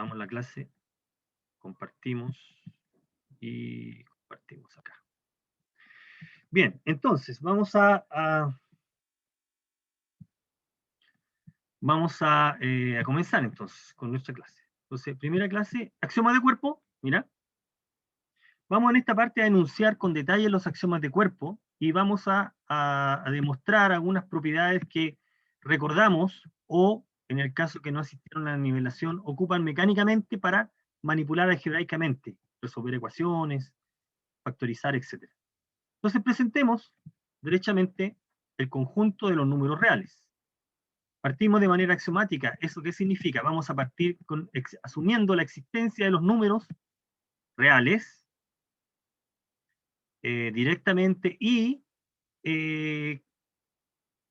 Grabamos la clase, compartimos y compartimos acá. Bien, entonces vamos a comenzar entonces con nuestra clase. Entonces, primera clase, axiomas de cuerpo. Mira, vamos en esta parte a enunciar con detalle los axiomas de cuerpo y vamos a demostrar algunas propiedades que recordamos o, en el caso que no asistieron a la nivelación, ocupan mecánicamente para manipular algebraicamente, resolver ecuaciones, factorizar, etc. Entonces presentemos derechamente el conjunto de los números reales. Partimos de manera axiomática. ¿Eso qué significa? Vamos a partir asumiendo la existencia de los números reales directamente y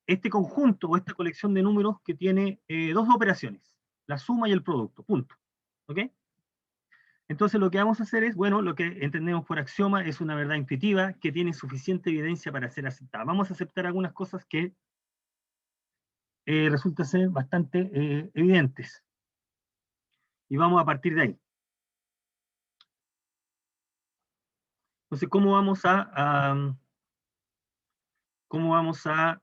este conjunto o esta colección de números que tiene dos operaciones, la suma y el producto, punto. ¿Ok? Entonces lo que vamos a hacer es, bueno, lo que entendemos por axioma es una verdad intuitiva que tiene suficiente evidencia para ser aceptada. Vamos a aceptar algunas cosas que resultan ser bastante evidentes. Y vamos a partir de ahí. Entonces, ¿cómo vamos a continuar?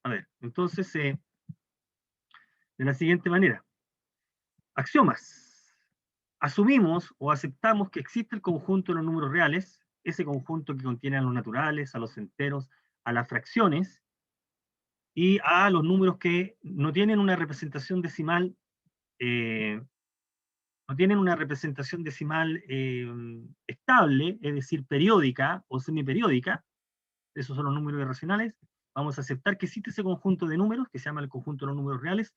A ver, entonces, de la siguiente manera. Axiomas. Asumimos o aceptamos que existe el conjunto de los números reales, ese conjunto que contiene a los naturales, a los enteros, a las fracciones, y a los números que no tienen una representación decimal estable, es decir, periódica o semiperiódica. Esos son los números irracionales. Vamos a aceptar que existe ese conjunto de números, que se llama el conjunto de los números reales,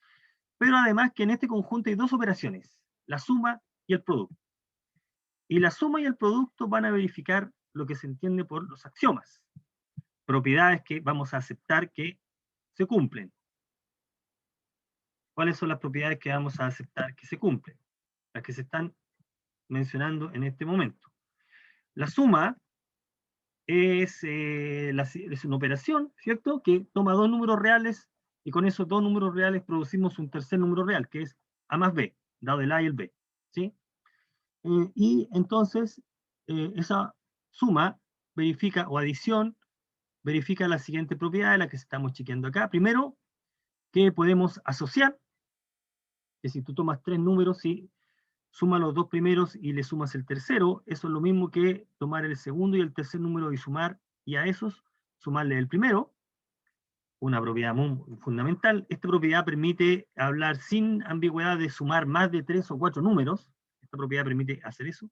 pero además que en este conjunto hay dos operaciones, la suma y el producto. Y la suma y el producto van a verificar lo que se entiende por los axiomas, propiedades que vamos a aceptar que se cumplen. ¿Cuáles son las propiedades que vamos a aceptar que se cumplen? Las que se están mencionando en este momento. La suma es una operación, ¿cierto? Que toma dos números reales y con esos dos números reales producimos un tercer número real, que es A más B, dado el A y el B, ¿sí? Y entonces esa suma verifica, o adición, verifica la siguiente propiedad, la que estamos chequeando acá. Primero, que podemos asociar, que si tú tomas tres números y sumas los dos primeros y le sumas el tercero, eso es lo mismo que tomar el segundo y el tercer número y sumar, y a esos sumarle el primero, una propiedad muy fundamental. Esta propiedad permite hablar sin ambigüedad de sumar más de 3 o 4 números. Esta propiedad permite hacer eso.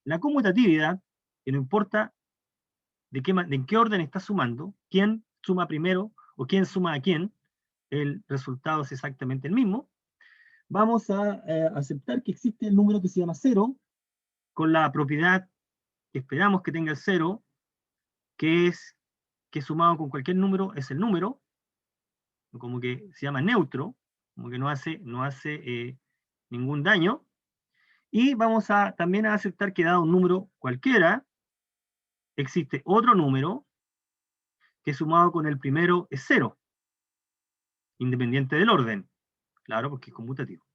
La conmutatividad, que no importa en qué orden está sumando, quién suma primero o quién suma a quién, el resultado es exactamente el mismo. Vamos a aceptar que existe el número que se llama 0, con la propiedad que esperamos que tenga el 0, que es que sumado con cualquier número es el número, como que se llama neutro, como que no hace ningún daño. Y vamos también a aceptar que dado un número cualquiera, existe otro número que sumado con el primero es 0, independiente del orden. Claro, porque es conmutativo.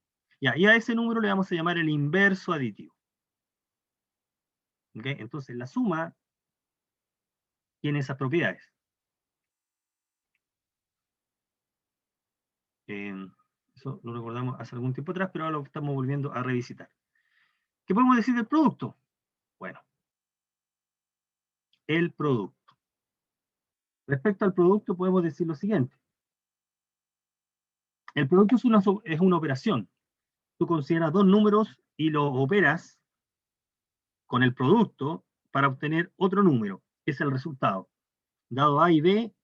Ya, y a ese número le vamos a llamar el inverso aditivo. ¿Okay? Entonces la suma tiene esas propiedades. Eso lo recordamos hace algún tiempo atrás, pero ahora lo estamos volviendo a revisitar. ¿Qué podemos decir del producto? Bueno, el producto. Respecto al producto podemos decir lo siguiente. El producto es una operación. Tú consideras dos números y los operas con el producto para obtener otro número, que es el resultado. Dado A y B,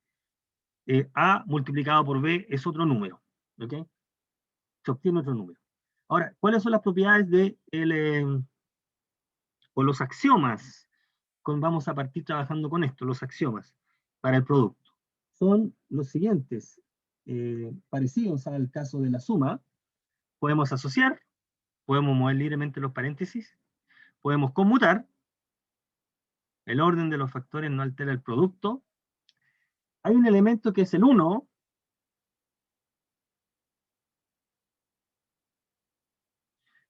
A multiplicado por B es otro número. ¿Ok? Se obtiene otro número. Ahora, ¿cuáles son las propiedades o los axiomas? Vamos a partir trabajando con esto, los axiomas para el producto. Son los siguientes, parecidos al caso de la suma. Podemos asociar, podemos mover libremente los paréntesis, podemos conmutar, el orden de los factores no altera el producto, hay un elemento que es el 1,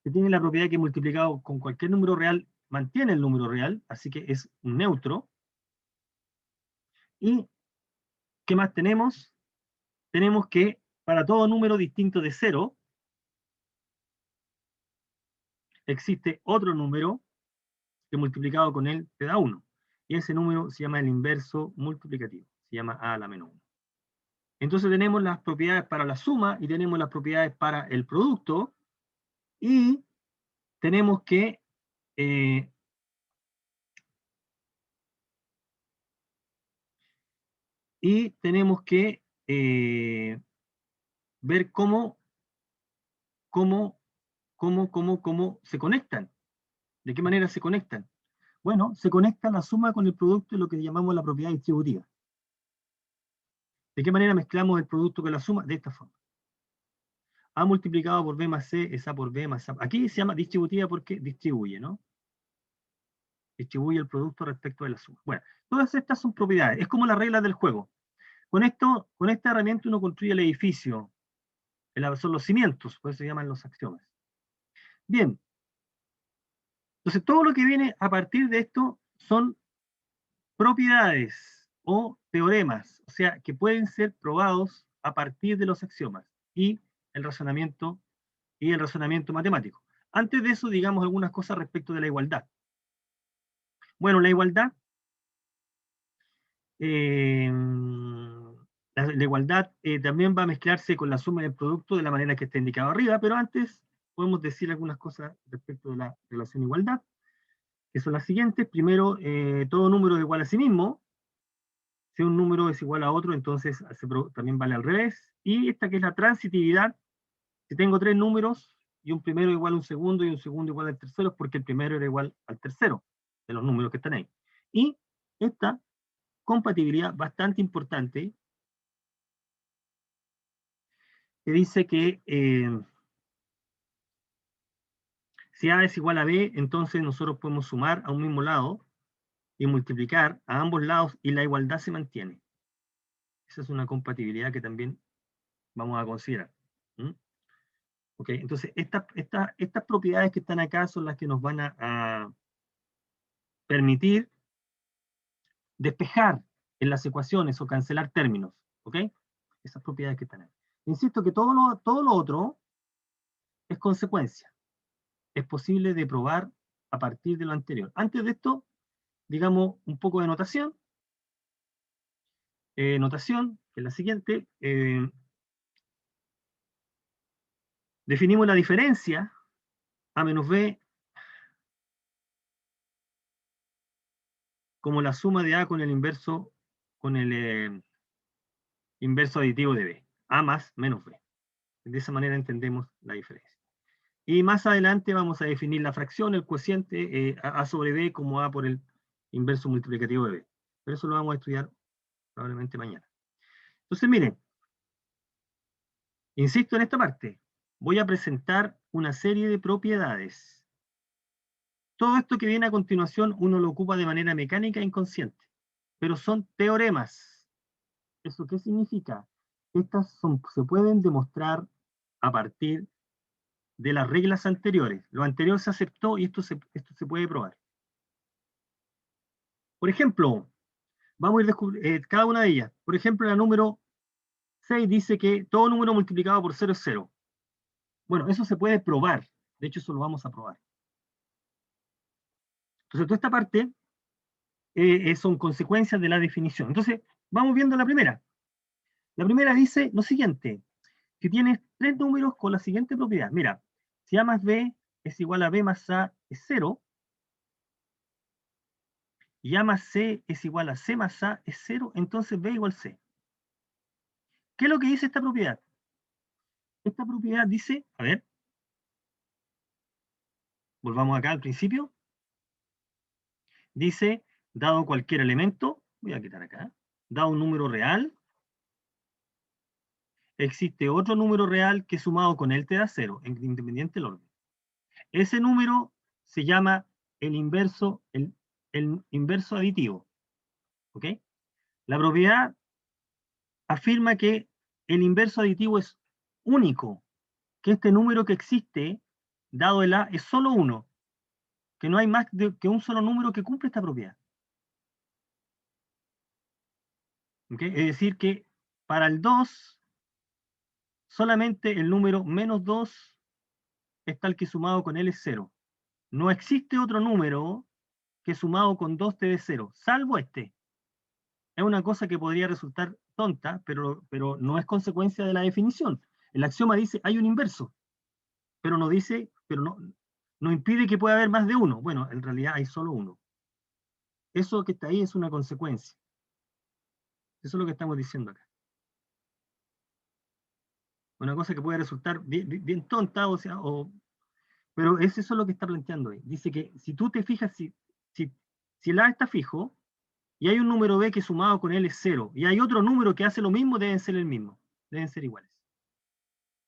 que tiene la propiedad que multiplicado con cualquier número real mantiene el número real, así que es un neutro. ¿Y qué más tenemos? Tenemos que para todo número distinto de 0, existe otro número que multiplicado con él te da 1. Y ese número se llama el inverso multiplicativo, se llama a a la menos 1. Entonces tenemos las propiedades para la suma y tenemos las propiedades para el producto, y tenemos que eh, ver cómo se conectan. ¿De qué manera se conectan? Bueno, se conecta la suma con el producto en lo que llamamos la propiedad distributiva. ¿De qué manera mezclamos el producto con la suma? De esta forma. A multiplicado por B más C es A por B más A. Aquí se llama distributiva porque distribuye, ¿no? Distribuye el producto respecto de la suma. Bueno, todas estas son propiedades. Es como las reglas del juego. Con esta herramienta uno construye el edificio. Son los cimientos, por eso se llaman los axiomas. Bien. Entonces, todo lo que viene a partir de esto son propiedades o teoremas, o sea, que pueden ser probados a partir de los axiomas y el razonamiento matemático. Antes de eso, digamos algunas cosas respecto de la igualdad. Bueno, la igualdad, la igualdad también va a mezclarse con la suma del producto de la manera que está indicado arriba, pero antes podemos decir algunas cosas respecto de la relación igualdad, que son las siguientes. Primero, todo número es igual a sí mismo. Si un número es igual a otro, entonces también vale al revés. Y esta que es la transitividad, si tengo tres números y un primero igual a un segundo y un segundo igual al tercero, es porque el primero era igual al tercero de los números que están ahí. Y esta compatibilidad bastante importante, que dice que si A es igual a B, entonces nosotros podemos sumar a un mismo lado y multiplicar a ambos lados y la igualdad se mantiene. Esa es una compatibilidad que también vamos a considerar. ¿Mm? Okay, entonces, estas propiedades que están acá son las que nos van a permitir despejar en las ecuaciones o cancelar términos. ¿Ok? Esas propiedades que están ahí. Insisto que todo lo otro es consecuencia. Es posible de probar a partir de lo anterior. Antes de esto, digamos un poco de notación. Notación, que es la siguiente. Definimos la diferencia A menos B como la suma de A con el inverso aditivo de B. A más menos B. De esa manera entendemos la diferencia. Y más adelante vamos a definir la fracción, el cociente A sobre B como A por el inverso multiplicativo de B. Pero eso lo vamos a estudiar probablemente mañana. Entonces, miren, insisto en esta parte. Voy a presentar una serie de propiedades. Todo esto que viene a continuación uno lo ocupa de manera mecánica e inconsciente, pero son teoremas. ¿Eso qué significa? Se pueden demostrar a partir de las reglas anteriores. Lo anterior se aceptó y esto se puede probar. Por ejemplo, vamos a ir cada una de ellas. Por ejemplo, la número 6 dice que todo número multiplicado por 0 es 0. Bueno, eso se puede probar. De hecho, eso lo vamos a probar. Entonces, toda esta parte son consecuencias de la definición. Entonces, vamos viendo la primera. La primera dice lo siguiente, que tienes tres números con la siguiente propiedad. Mira, si A más B es igual a B más A es 0, y A más C es igual a C más A es 0, entonces B igual C. ¿Qué es lo que dice esta propiedad? Esta propiedad dice, a ver, volvamos acá al principio, dice, dado cualquier elemento, voy a quitar acá, dado un número real, existe otro número real que sumado con él te da 0, independiente del orden. Ese número se llama el inverso aditivo. ¿Ok? La propiedad afirma que el inverso aditivo es único, que este número que existe, dado el A, es solo uno, que no hay más que un solo número que cumple esta propiedad. ¿Okay? Es decir, que para el 2, solamente el número menos 2 es tal que sumado con él es 0. No existe otro número que sumado con 2 te dé 0, salvo este. Es una cosa que podría resultar tonta, pero no es consecuencia de la definición. El axioma dice hay un inverso, pero no dice, no impide que pueda haber más de uno. Bueno, en realidad hay solo uno. Eso que está ahí es una consecuencia. Eso es lo que estamos diciendo acá. Una cosa que puede resultar bien tonta, pero es eso lo que está planteando ahí. Dice que si tú te fijas, si el A está fijo, y hay un número B que sumado con él es 0, y hay otro número que hace lo mismo, deben ser el mismo, deben ser iguales.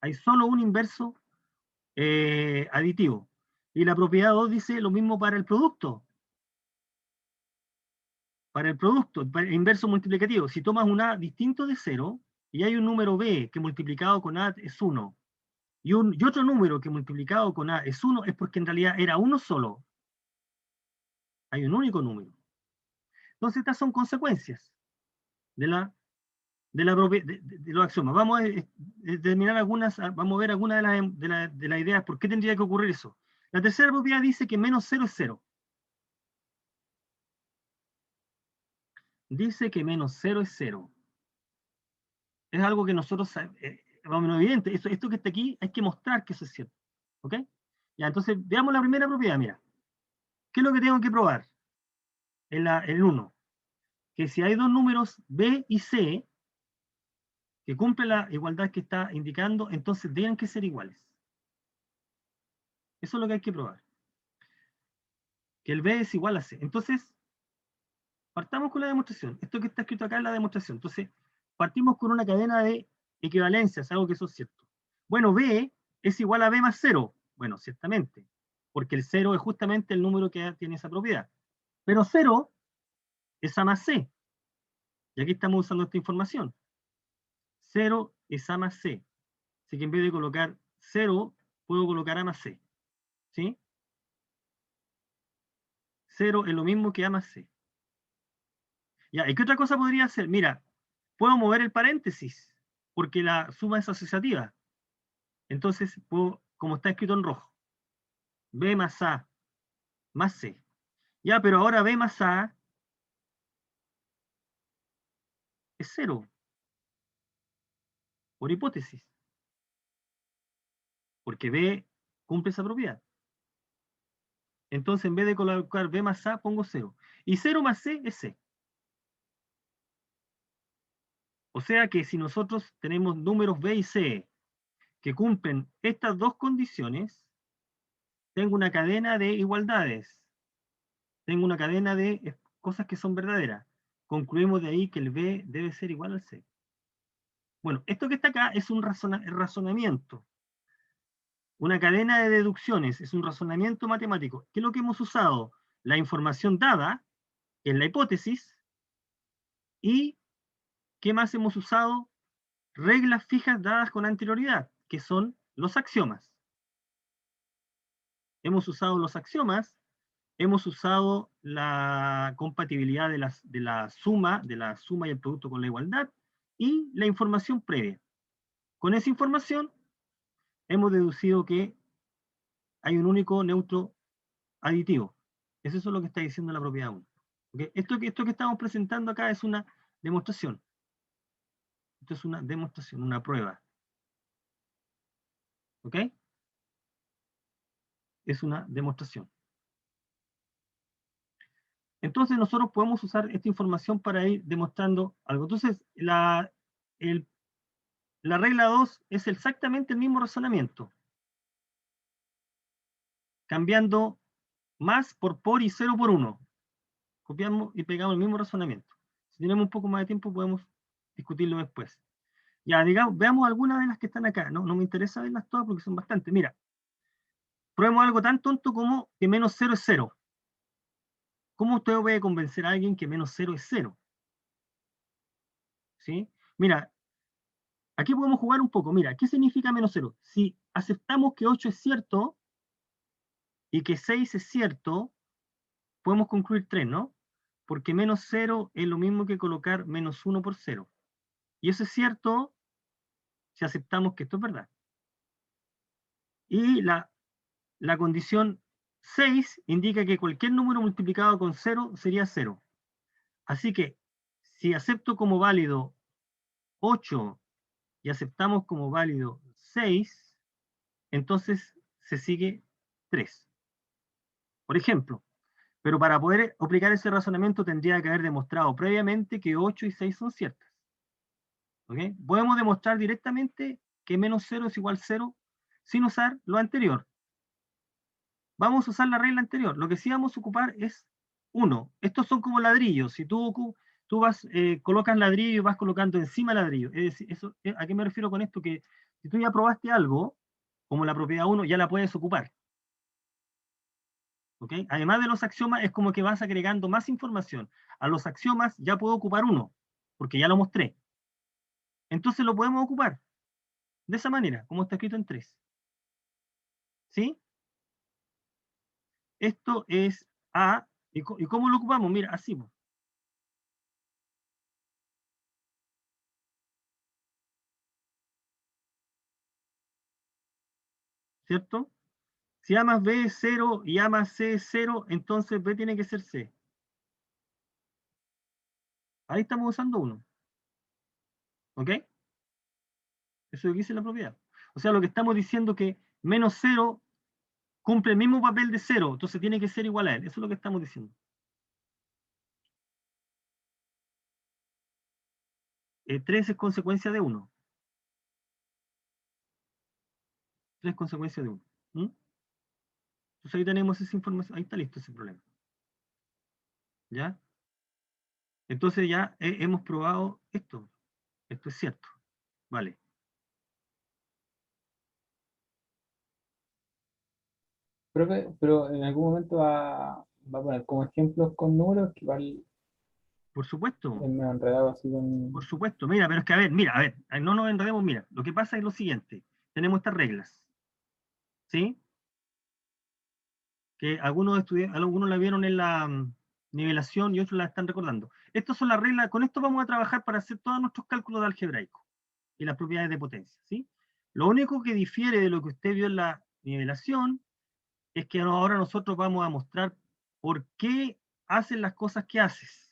Hay solo un inverso aditivo. Y la propiedad 2 dice lo mismo para el producto. Para el inverso multiplicativo. Si tomas un A distinto de 0, y hay un número B que multiplicado con A es 1, y otro número que multiplicado con A es 1, es porque en realidad era uno solo. Hay un único número. Entonces estas son consecuencias de los axiomas. Vamos a determinar algunas, vamos a ver algunas de las ideas por qué tendría que ocurrir eso. La tercera propiedad dice que menos 0 es 0. Dice que menos 0 es 0. Es algo que nosotros, vamos, evidente. Esto que está aquí, hay que mostrar que eso es cierto. ¿Ok? Ya, entonces veamos la primera propiedad, mira. ¿Qué es lo que tengo que probar? El 1. Que si hay dos números B y C, que cumplen la igualdad que está indicando, entonces deben que ser iguales. Eso es lo que hay que probar. Que el B es igual a C. Entonces, partamos con la demostración. Esto que está escrito acá es la demostración. Entonces, partimos con una cadena de equivalencias, algo que eso es cierto. Bueno, B es igual a B más 0. Bueno, ciertamente, porque el 0 es justamente el número que tiene esa propiedad. Pero 0 es A más C. Y aquí estamos usando esta información. 0 es A más C. Así que en vez de colocar 0, puedo colocar A más C. ¿Sí? 0 es lo mismo que A más C. Ya, ¿y qué otra cosa podría hacer? Mira, puedo mover el paréntesis, porque la suma es asociativa. Entonces, puedo, como está escrito en rojo, B más A más C. Ya, pero ahora B más A es 0, por hipótesis, porque B cumple esa propiedad. Entonces, en vez de colocar B más A, pongo 0. Y 0 más C es C. O sea que si nosotros tenemos números B y C que cumplen estas dos condiciones, tengo una cadena de igualdades. Tengo una cadena de cosas que son verdaderas. Concluimos de ahí que el B debe ser igual al C. Bueno, esto que está acá es un razonamiento. Una cadena de deducciones, es un razonamiento matemático. ¿Qué es lo que hemos usado? La información dada, en la hipótesis, y ¿qué más hemos usado? Reglas fijas dadas con anterioridad, que son los axiomas. Hemos usado los axiomas, hemos usado la compatibilidad de la suma y el producto con la igualdad, y la información previa. Con esa información hemos deducido que hay un único neutro aditivo. Eso es lo que está diciendo la propiedad 1. ¿Okay? Esto que estamos presentando acá es una demostración. Esto es una demostración, una prueba. ¿Ok? Es una demostración. Entonces nosotros podemos usar esta información para ir demostrando algo. Entonces, la regla 2 es exactamente el mismo razonamiento. Cambiando más por y 0 por 1. Copiamos y pegamos el mismo razonamiento. Si tenemos un poco más de tiempo podemos discutirlo después. Ya, digamos, veamos algunas de las que están acá. No me interesa verlas todas porque son bastantes. Mira, probemos algo tan tonto como que menos 0 es 0. ¿Cómo usted puede convencer a alguien que menos 0 es 0? ¿Sí? Mira, Aquí podemos jugar un poco. Mira, ¿qué significa menos 0? Si aceptamos que 8 es cierto y que 6 es cierto, podemos concluir 3, ¿no? Porque menos 0 es lo mismo que colocar menos 1 por 0. Y eso es cierto si aceptamos que esto es verdad. Y la condición 6 indica que cualquier número multiplicado con 0 sería 0. Así que si acepto como válido 8 y aceptamos como válido 6, entonces se sigue 3. Por ejemplo, pero para poder aplicar ese razonamiento tendría que haber demostrado previamente que 8 y 6 son ciertas. ¿Ok? Podemos demostrar directamente que menos 0 es igual a 0 sin usar lo anterior. Vamos a usar la regla anterior. Lo que sí vamos a ocupar es 1. Estos son como ladrillos. Si tú vas, colocas ladrillo y vas colocando encima ladrillo. Es decir, ¿a qué me refiero con esto? Que si tú ya probaste algo, como la propiedad 1, ya la puedes ocupar. ¿Ok? Además de los axiomas, es como que vas agregando más información. A los axiomas ya puedo ocupar 1, porque ya lo mostré. Entonces lo podemos ocupar de esa manera, como está escrito en 3. ¿Sí? Esto es A. ¿Y cómo lo ocupamos? Mira, así. ¿Cierto? Si A más B es 0 y A más C es 0, entonces B tiene que ser C. Ahí estamos usando 1. ¿Ok? Eso es lo que dice la propiedad. O sea, lo que estamos diciendo es que menos 0 cumple el mismo papel de 0, entonces tiene que ser igual a él. Eso es lo que estamos diciendo. 3 es consecuencia de 1. 3 es consecuencia de 1. ¿Mm? Entonces ahí tenemos esa información. Ahí está listo ese problema. ¿Ya? Entonces ya hemos probado esto. Esto es cierto. Vale. Profe, pero en algún momento va a poner como ejemplos con números que igual Por supuesto. me han enredado así Por con... supuesto. Mira, pero es que a ver, no nos enredemos. Mira, lo que pasa es lo siguiente. Tenemos estas reglas. ¿Sí? Que algunos la vieron en la nivelación y otros la están recordando. Estas son las reglas. Con esto vamos a trabajar para hacer todos nuestros cálculos de algebraico y las propiedades de potencia. ¿Sí? Lo único que difiere de lo que usted vio en la nivelación es que ahora nosotros vamos a mostrar por qué haces las cosas que haces.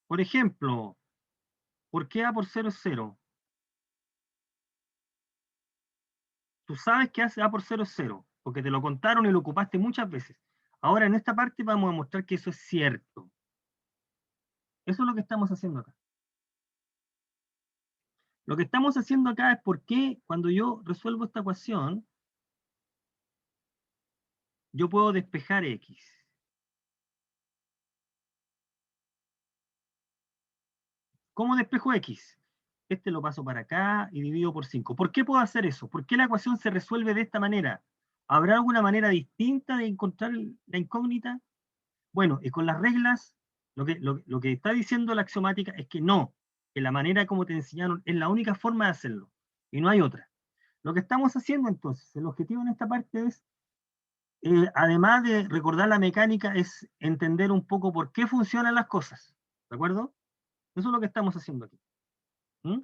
Por ejemplo, ¿por qué A por 0 es 0? Tú sabes que A por 0 es 0, porque te lo contaron y lo ocupaste muchas veces. Ahora en esta parte vamos a mostrar que eso es cierto. Eso es lo que estamos haciendo acá. Lo que estamos haciendo acá es por qué cuando yo resuelvo esta ecuación, yo puedo despejar X. ¿Cómo despejo X? Este lo paso para acá y divido por 5. ¿Por qué puedo hacer eso? ¿Por qué la ecuación se resuelve de esta manera? ¿Habrá alguna manera distinta de encontrar la incógnita? Bueno, y con las reglas, lo que está diciendo la axiomática es que no, que la manera como te enseñaron es la única forma de hacerlo, y no hay otra. Lo que estamos haciendo entonces, el objetivo en esta parte es, además de recordar la mecánica, es entender un poco por qué funcionan las cosas, ¿de acuerdo? Eso es lo que estamos haciendo aquí. ¿Mm?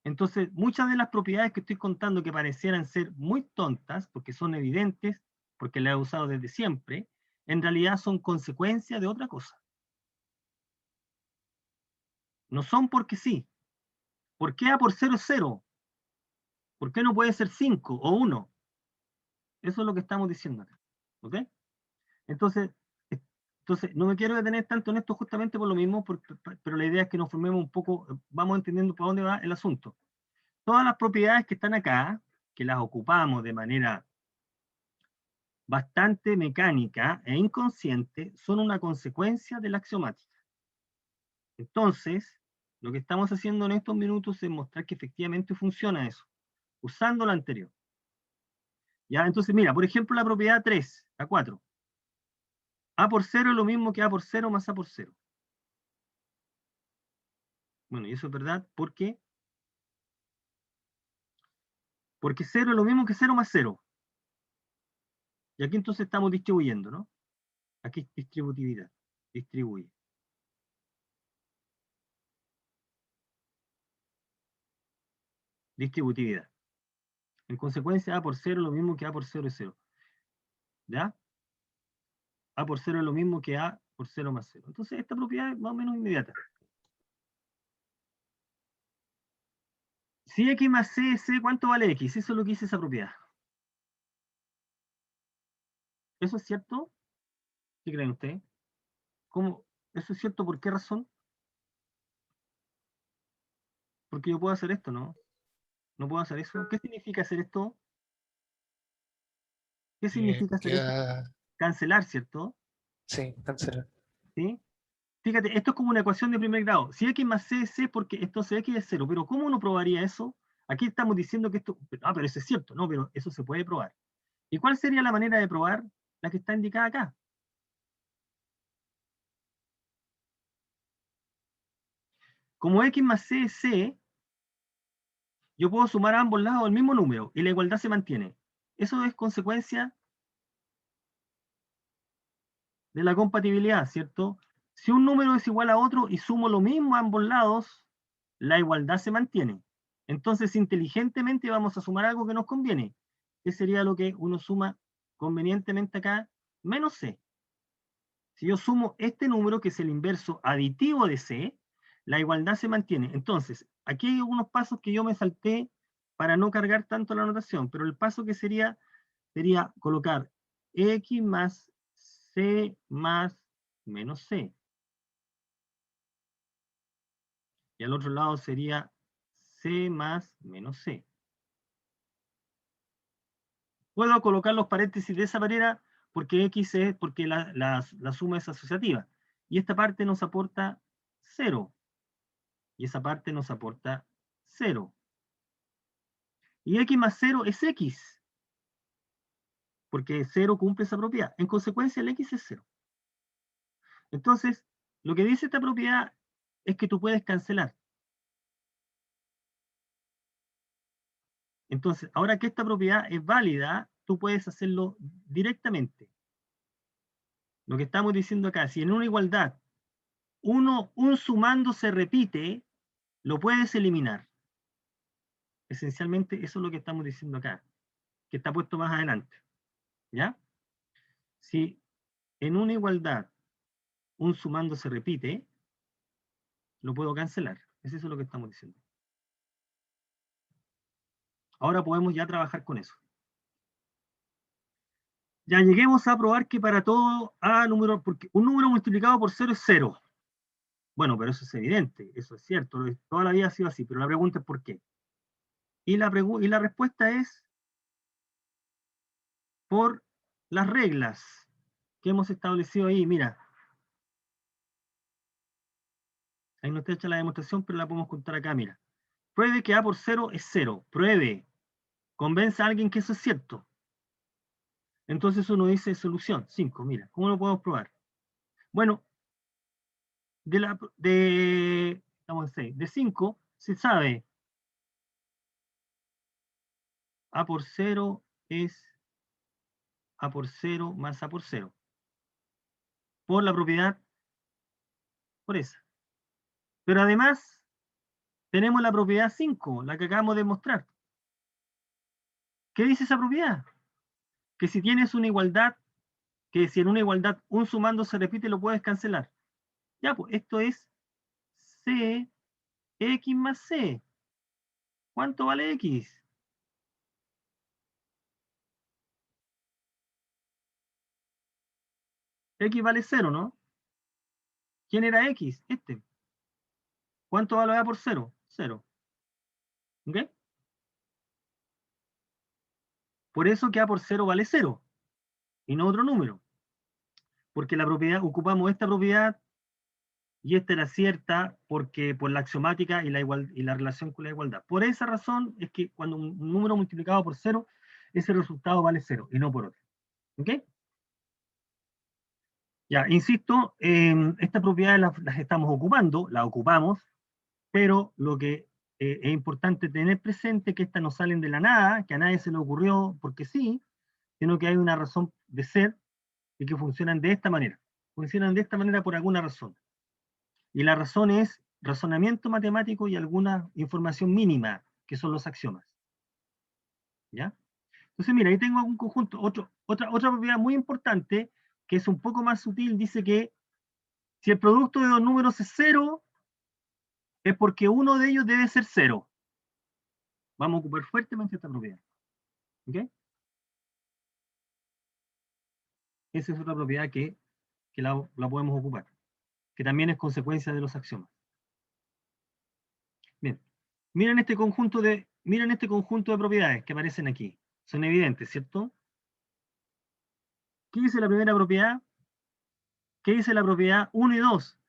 Entonces, muchas de las propiedades que estoy contando que parecieran ser muy tontas, porque son evidentes, porque las he usado desde siempre, en realidad son consecuencia de otra cosa. No son porque sí. ¿Por qué A por 0 es 0? ¿Por qué no puede ser 5 o 1? Eso es lo que estamos diciendo acá. ¿Ok? Entonces, entonces, no me quiero detener tanto en esto justamente por lo mismo, pero la idea es que nos formemos un poco, vamos entendiendo por dónde va el asunto. Todas las propiedades que están acá, que las ocupamos de manera bastante mecánica e inconsciente, son una consecuencia de la axiomática. Entonces, lo que estamos haciendo en estos minutos es mostrar que efectivamente funciona eso, usando lo anterior. ¿Ya? Entonces, mira, por ejemplo, la propiedad 3, la 4. A por 0 es lo mismo que A por 0 más A por 0. Bueno, y eso es verdad, ¿por qué? Porque 0 es lo mismo que 0 más 0. Y aquí entonces estamos distribuyendo, ¿no? Aquí es distributividad. Distribuye. Distributividad. En consecuencia, A por 0 es lo mismo que A por 0 es 0. ¿Ya? A por 0 es lo mismo que A por 0 más 0. Entonces, esta propiedad es más o menos inmediata. Si X más C es C, ¿cuánto vale X? Eso es lo que dice esa propiedad. ¿Eso es cierto? ¿Qué creen ustedes? ¿Cómo? ¿Eso es cierto? ¿Por qué razón? Porque yo puedo hacer esto, ¿no? No puedo hacer eso. ¿Qué significa hacer esto? ¿Qué significa hacer esto? Queda, Cancelar, ¿cierto? sí, cancela. ¿Sí? Fíjate, esto es como una ecuación de primer grado. Si X más C es C, porque entonces X es 0. Pero ¿cómo uno probaría eso? Aquí estamos diciendo que esto... pero eso es cierto. No, pero eso se puede probar. ¿Y cuál sería la manera de probar? La que está indicada acá. Como X más C es C, yo puedo sumar a ambos lados el mismo número y la igualdad se mantiene. Eso es consecuencia de la compatibilidad, ¿cierto? Si un número es igual a otro y sumo lo mismo a ambos lados, la igualdad se mantiene. Entonces, inteligentemente vamos a sumar algo que nos conviene. ¿Qué sería lo que uno suma convenientemente acá? Menos C. Si yo sumo este número, que es el inverso aditivo de C, la igualdad se mantiene. Entonces, aquí hay algunos pasos que yo me salté para no cargar tanto la notación, pero el paso que sería colocar X más C más menos C. Y al otro lado sería C más menos C. Puedo colocar los paréntesis de esa manera porque X es porque la suma es asociativa. Y esta parte nos aporta 0. Y esa parte nos aporta 0. Y X más 0 es X. Porque 0 cumple esa propiedad. En consecuencia, el X es 0. Entonces, lo que dice esta propiedad es que tú puedes cancelar. Entonces, ahora que esta propiedad es válida, tú puedes hacerlo directamente. Lo que estamos diciendo acá, si en una igualdad un sumando se repite, lo puedes eliminar. Esencialmente eso es lo que estamos diciendo acá, que está puesto más adelante. ¿Ya? Si en una igualdad un sumando se repite, lo puedo cancelar. Eso es lo que estamos diciendo. Ahora podemos ya trabajar con eso. Ya lleguemos a probar que para todo A número, porque un número multiplicado por 0 es 0. Bueno, pero eso es evidente, eso es cierto, toda la vida ha sido así, pero la pregunta es ¿por qué? Y la respuesta es por las reglas que hemos establecido ahí. Mira, ahí no está hecha la demostración, pero la podemos contar acá, mira. Pruebe que A por 0 es 0. Pruebe. Convenza a alguien que eso es cierto. Entonces uno dice solución, 5. Mira, ¿cómo lo podemos probar? Bueno, estamos en 6. De 5 se sabe A por 0 es A por 0 más A por 0. Por la propiedad, por esa. Pero además, tenemos la propiedad 5, la que acabamos de mostrar. ¿Qué dice esa propiedad? Que si tienes una igualdad, que si en una igualdad un sumando se repite, lo puedes cancelar. Ya, pues esto es C, X más C. ¿Cuánto vale X? X vale 0, ¿no? ¿Quién era X? Este. ¿Cuánto vale A por 0? 0. ¿Ok? Por eso que A por 0 vale 0 y no otro número. Porque la propiedad, ocupamos esta propiedad y esta era cierta porque por la axiomática y la relación con la igualdad. Por esa razón es que cuando un número multiplicado por 0, ese resultado vale 0 y no por otro. ¿Ok? Ya, insisto, estas propiedades las estamos ocupando, las ocupamos, Pero lo que es importante tener presente que estas no salen de la nada, que a nadie se le ocurrió porque sí, sino que hay una razón de ser y que funcionan de esta manera. Funcionan de esta manera por alguna razón. Y la razón es razonamiento matemático y alguna información mínima, que son los axiomas. ¿Ya? Entonces, mira, ahí tengo un conjunto, otra propiedad muy importante, que es un poco más sutil, dice que si el producto de dos números es cero, es porque uno de ellos debe ser cero. Vamos a ocupar fuertemente esta propiedad. ¿Ok? Esa es otra propiedad que la podemos ocupar, que también es consecuencia de los axiomas. Bien, miren este conjunto de propiedades que aparecen aquí. Son evidentes, ¿cierto? ¿Qué dice la primera propiedad? ¿Qué dice la propiedad 1 y 2?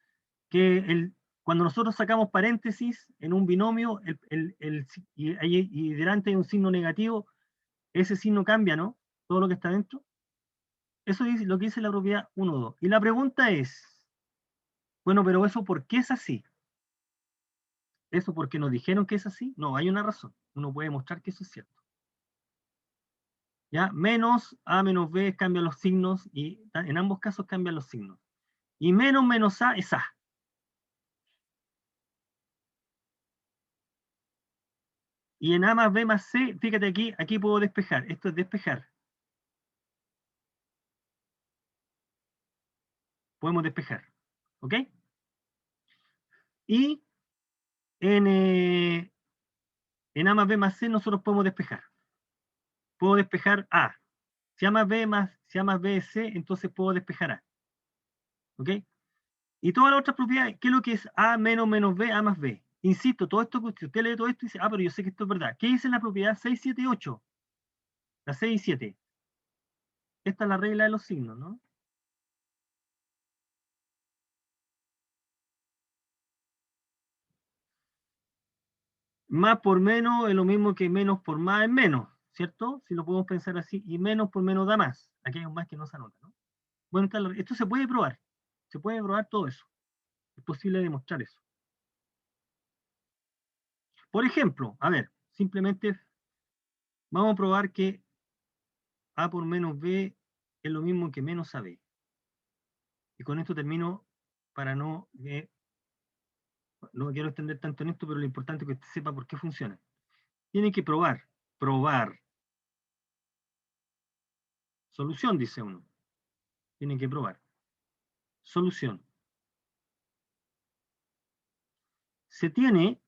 Que cuando nosotros sacamos paréntesis en un binomio y delante hay un signo negativo, ese signo cambia, ¿no? Todo lo que está dentro. Eso es lo que dice la propiedad 1, 2. Y la pregunta es, bueno, pero ¿eso por qué es así? ¿Eso porque nos dijeron que es así? No, hay una razón. Uno puede mostrar que eso es cierto. ¿Ya? Menos A menos B cambian los signos y en ambos casos cambian los signos. Y menos A es A. Y en A más B más C, fíjate aquí puedo despejar. Esto es despejar. Podemos despejar. ¿Ok? Y en A más B más C nosotros podemos despejar. Puedo despejar A. Si A más B es C, entonces puedo despejar A. ¿Ok? Y todas las otras propiedades, ¿qué es lo que es A menos B, A más B? Insisto, todo esto, si usted lee todo esto y dice, pero yo sé que esto es verdad. ¿Qué dice la propiedad 6, 7 y 8? La 6 y 7. Esta es la regla de los signos, ¿no? Más por menos es lo mismo que menos por más es menos, ¿cierto? Si lo podemos pensar así. Y menos por menos da más. Aquí hay un más que no se anota, ¿no? Bueno, esto se puede probar. Se puede probar todo eso. Es posible demostrar eso. Por ejemplo, a ver, simplemente vamos a probar que A por menos B es lo mismo que menos AB. Y con esto termino para no quiero extender tanto en esto, pero lo importante es que usted sepa por qué funciona. Tiene que probar. Solución, dice uno. Tiene que probar. Solución. Se tiene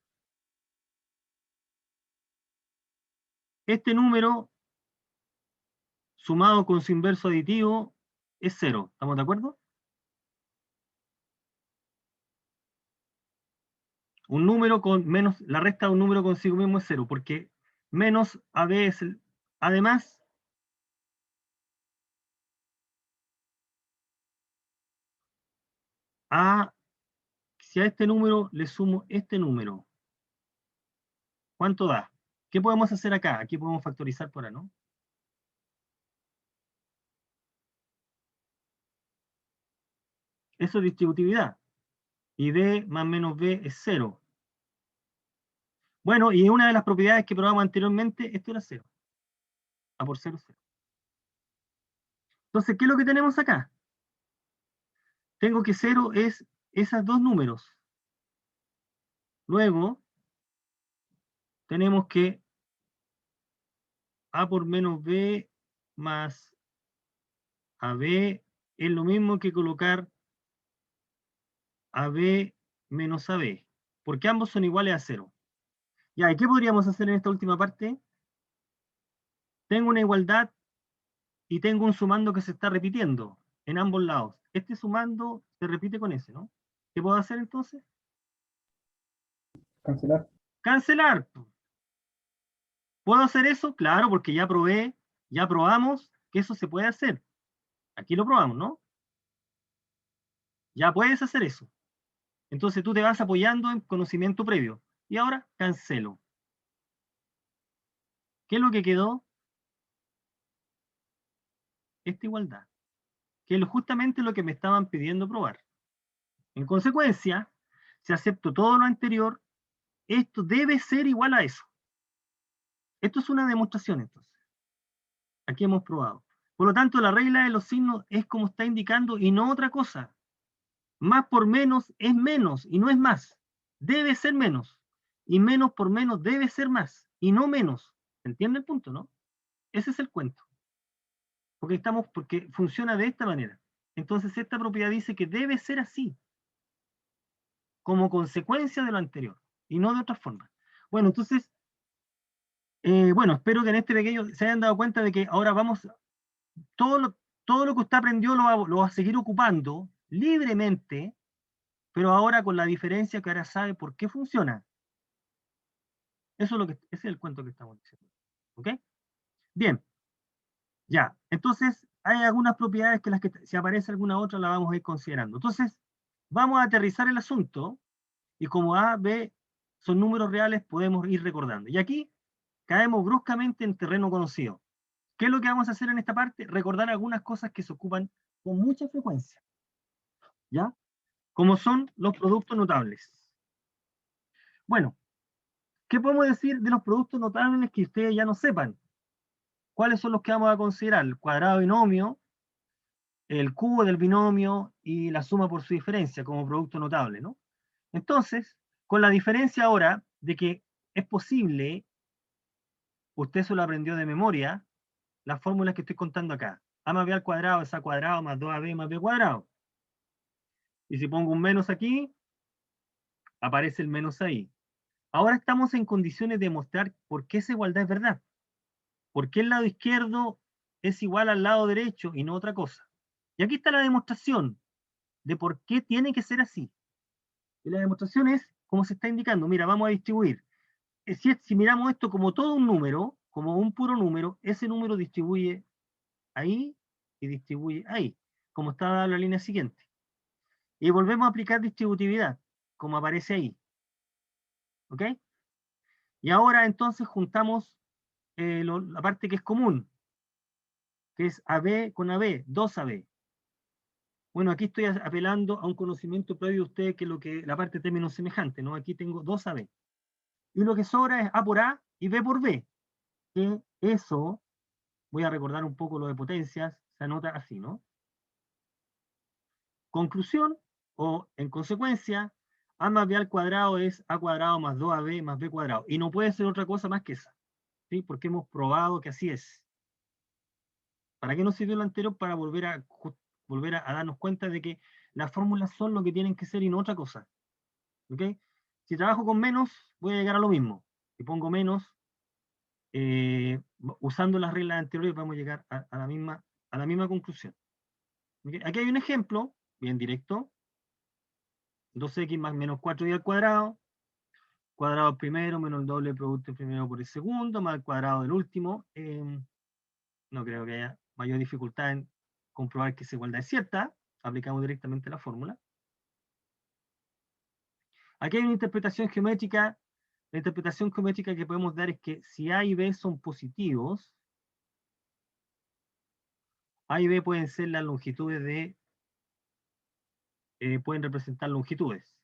este número sumado con su inverso aditivo es 0. ¿Estamos de acuerdo? Un número con menos, la resta de un número consigo mismo es 0, porque menos AB es además, si a este número le sumo este número, ¿cuánto da? ¿Qué podemos hacer acá? Aquí podemos factorizar por A, ¿no? Eso es distributividad. Y B más menos B es 0. Bueno, y una de las propiedades que probamos anteriormente, esto era 0. A por 0, 0. Entonces, ¿qué es lo que tenemos acá? Tengo que 0 es esos dos números. Luego, tenemos que A por menos B más AB es lo mismo que colocar AB menos AB, porque ambos son iguales a 0. Ya, ¿y qué podríamos hacer en esta última parte? Tengo una igualdad y tengo un sumando que se está repitiendo en ambos lados. Este sumando se repite con ese, ¿no? ¿Qué puedo hacer entonces? Cancelar. Cancelar. ¿Puedo hacer eso? Claro, porque ya probé, ya probamos que eso se puede hacer. Aquí lo probamos, ¿no? Ya puedes hacer eso. Entonces tú te vas apoyando en conocimiento previo. Y ahora cancelo. ¿Qué es lo que quedó? Esta igualdad. Que es justamente lo que me estaban pidiendo probar. En consecuencia, si acepto todo lo anterior, esto debe ser igual a eso. Esto es una demostración, entonces. Aquí hemos probado. Por lo tanto, la regla de los signos es como está indicando y no otra cosa. Más por menos es menos y no es más. Debe ser menos. Y menos por menos debe ser más y no menos. ¿Entiende el punto, no? Ese es el cuento. Porque funciona de esta manera. Entonces, esta propiedad dice que debe ser así, como consecuencia de lo anterior, y no de otra forma. Bueno, entonces, bueno, espero que en este pequeño se hayan dado cuenta de que ahora vamos, todo lo que usted aprendió lo va a seguir ocupando libremente, pero ahora con la diferencia que ahora sabe por qué funciona. Ese es el cuento que estamos diciendo. ¿Ok? Bien. Ya. Entonces, hay algunas propiedades que si aparece alguna otra la vamos a ir considerando. Entonces, vamos a aterrizar el asunto y como A, B son números reales, podemos ir recordando. Y aquí caemos bruscamente en terreno conocido. ¿Qué es lo que vamos a hacer en esta parte? Recordar algunas cosas que se ocupan con mucha frecuencia. ¿Ya? Como son los productos notables. Bueno, ¿qué podemos decir de los productos notables que ustedes ya no sepan? ¿Cuáles son los que vamos a considerar? El cuadrado binomio, el cubo del binomio y la suma por su diferencia como producto notable, ¿no? Entonces, con la diferencia ahora de que es posible, usted se lo aprendió de memoria, las fórmulas que estoy contando acá. A más b al cuadrado es a cuadrado más 2ab más b cuadrado. Y si pongo un menos aquí, aparece el menos ahí. Ahora estamos en condiciones de mostrar por qué esa igualdad es verdad. ¿Por qué el lado izquierdo es igual al lado derecho y no otra cosa? Y aquí está la demostración de por qué tiene que ser así. Y la demostración es, como se está indicando, mira, vamos a distribuir. Si miramos esto como todo un número, como un puro número, ese número distribuye ahí y distribuye ahí, como está dada la línea siguiente. Y volvemos a aplicar distributividad, como aparece ahí. ¿Ok? Y ahora entonces juntamos la parte que es común, que es AB con AB, 2AB. Bueno, aquí estoy apelando a un conocimiento previo de usted, que es la parte de términos semejantes, ¿no? Aquí tengo 2AB. Y lo que sobra es A por A y B por B. Que eso, voy a recordar un poco lo de potencias, se anota así, ¿no? Conclusión, o en consecuencia, A más B al cuadrado es A cuadrado más 2AB más B cuadrado. Y no puede ser otra cosa más que esa, ¿sí? Porque hemos probado que así es. ¿Para qué nos sirvió lo anterior? Para volver a darnos cuenta de que las fórmulas son lo que tienen que ser y no otra cosa. ¿Ok? Si trabajo con menos, voy a llegar a lo mismo. Si pongo menos, usando las reglas anteriores, vamos a llegar a la misma conclusión. ¿Okay? Aquí hay un ejemplo, bien directo. 2x más menos 4y al cuadrado primero menos el doble producto primero por el segundo, más el cuadrado del último. No creo que haya mayor dificultad en comprobar que esa igualdad es cierta. Aplicamos directamente la fórmula. Aquí hay una interpretación geométrica. La interpretación geométrica que podemos dar es que si A y B son positivos, A y B pueden ser las longitudes pueden representar longitudes.